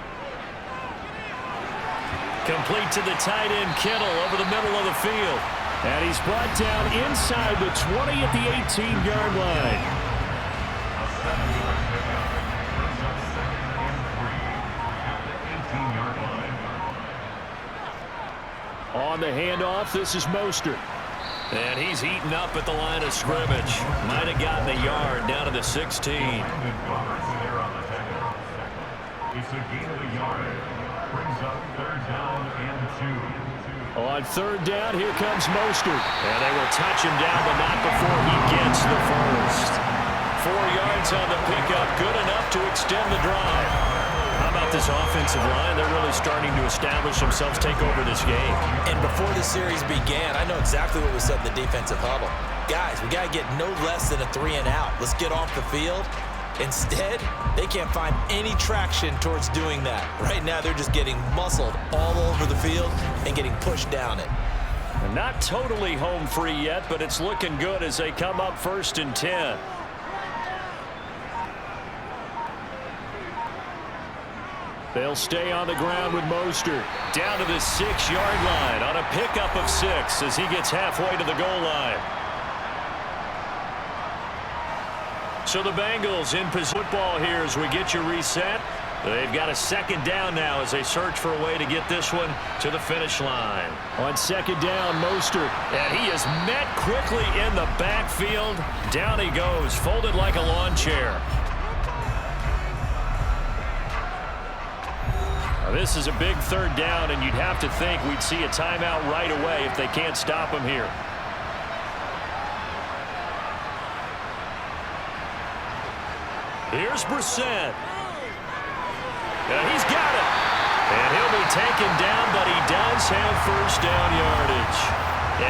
Complete to the tight end, Kittle, over the middle of the field. And he's brought down inside the 20 at the 18-yard line. On the handoff, this is Mostert. And he's eaten up at the line of scrimmage. Might have gotten a yard down to the 16. It's a gain of a yard. Brings up 3rd down and 2. On 3rd down, here comes Mostert. And they will touch him down, but not before he gets the first. 4 yards on the pickup, good enough to extend the drive. How about this offensive line? They're really starting to establish themselves, take over this game. And before the series began, I know exactly what was said in the defensive huddle. Guys, we got to get no less than a 3-and-out. Let's get off the field. Instead, they can't find any traction towards doing that. Right now, they're just getting muscled all over the field and getting pushed down it. Not totally home free yet, but it's looking good as they come up 1st and 10. They'll stay on the ground with Mostert. Down to the 6-yard line on a pickup of 6 as he gets halfway to the goal line. So the Bengals in football here as we get you reset. They've got a 2nd down now as they search for a way to get this one to the finish line. On 2nd down, Mostert. And he is met quickly in the backfield. Down he goes, folded like a lawn chair. Now, this is a big 3rd down, and you'd have to think we'd see a timeout right away if they can't stop him here. Here's Brissett. And he's got it. And he'll be taken down, but he does have 1st down yardage.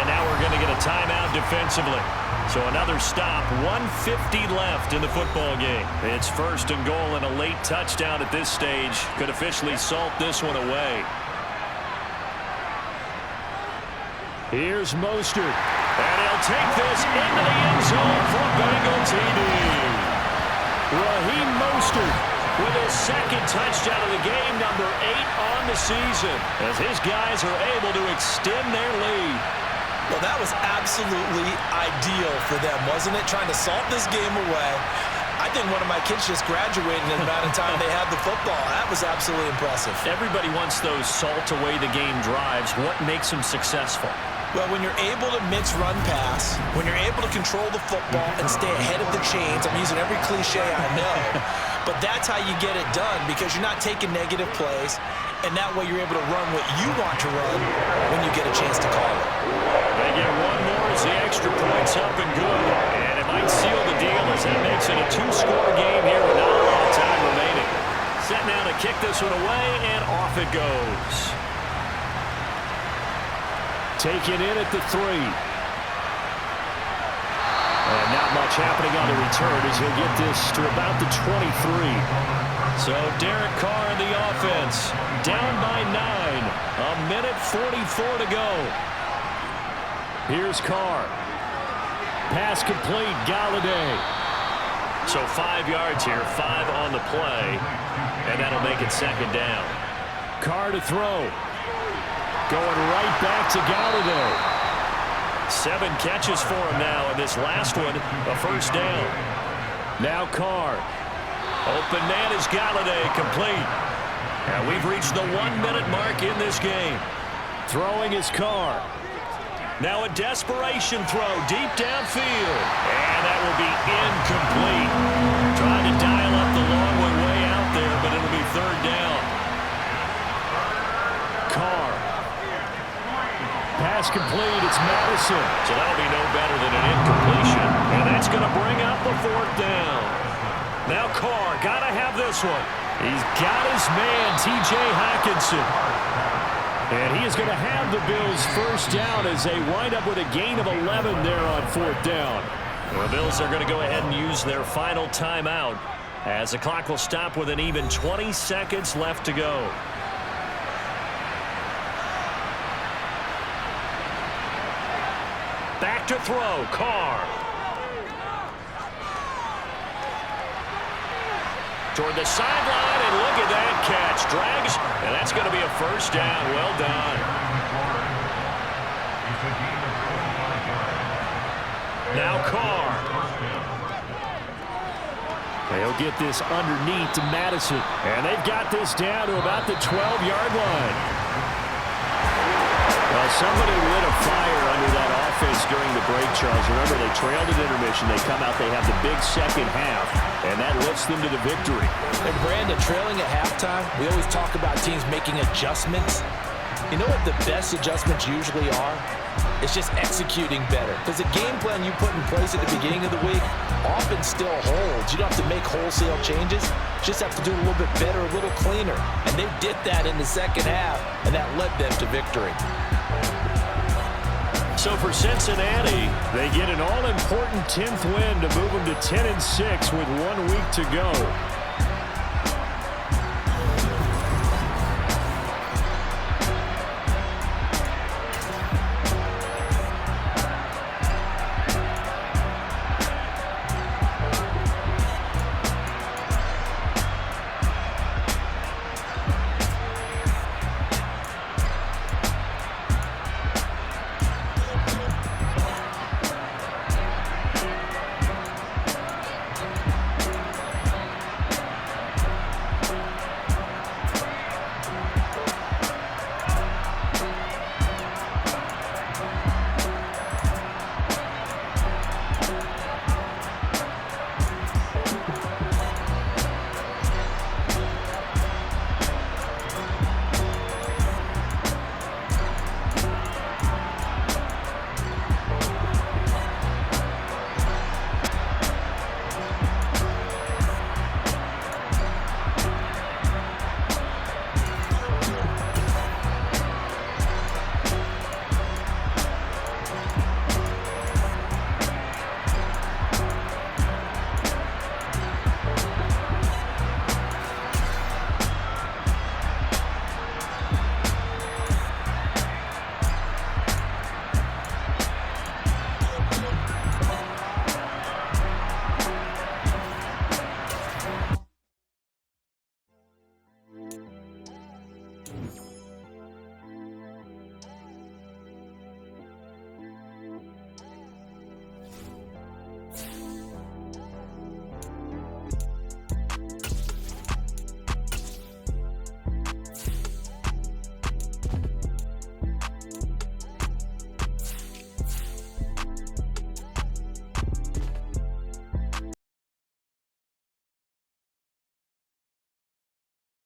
And now we're going to get a timeout defensively. So another stop, 1:50 left in the football game. It's 1st and goal, and a late touchdown at this stage could officially salt this one away. Here's Mostert. And he'll take this into the end zone for a Bengal TD. Raheem Mostert with his 2nd touchdown of the game, number 8 on the season, as his guys are able to extend their lead. Well, that was absolutely ideal for them, wasn't it? Trying to salt this game away. I think one of my kids just graduated in the amount of time they had the football. That was absolutely impressive. Everybody wants those salt-away-the-game drives. What makes them successful? Well, when you're able to mix run pass, when you're able to control the football and stay ahead of the chains, I'm using every cliche I know, but that's how you get it done because you're not taking negative plays, and that way you're able to run what you want to run when you get a chance to call it. They get one more as the extra point's up and good, and it might seal the deal as that makes it a 2-score game here with not a lot of time remaining. Set now to kick this one away, and off it goes. Taken in at the 3. And not much happening on the return as he'll get this to about the 23. So Derek Carr in the offense, down by 9. 1:44 to go. Here's Carr. Pass complete, Galladay. So 5 yards here, 5 on the play. And that'll make it 2nd down. Carr to throw. Going right back to Galladay. 7 catches for him now, and this last one, a 1st down. Now Carr. Open man is Galladay, complete. And we've reached the 1-minute mark in this game. Throwing is Carr. Now a desperation throw deep downfield. And that will be incomplete. Trying to dial up the long one way out there, but it'll be 3rd down. Carr. Pass complete, it's Madison. So that'll be no better than an incompletion. And that's going to bring up the 4th down. Now Carr, got to have this one. He's got his man, T.J. Hockenson. And he is going to have the Bills first down as they wind up with a gain of 11 there on fourth down. The Bills are going to go ahead and use their final timeout as the clock will stop with an even 20 seconds left to go. Back to throw, Carr. Toward the sideline, and look at that catch. Drags, and that's going to be a first down. Well done. Now Carr. They'll get this underneath to Madison. And they've got this down to about the 12-yard line. Well, somebody lit a fire under that offense during the break, Charles. Remember, they trailed at intermission. They come out, they have the big second half, and that lifts them to the victory. And Brandon, trailing at halftime, we always talk about teams making adjustments. You know what the best adjustments usually are? It's just executing better. Because the game plan you put in place at the beginning of the week often still holds. You don't have to make wholesale changes. You just have to do a little bit better, a little cleaner. And they did that in the second half, and that led them to victory. So for Cincinnati, they get an all-important 10th win to move them to 10-6 with 1 week to go.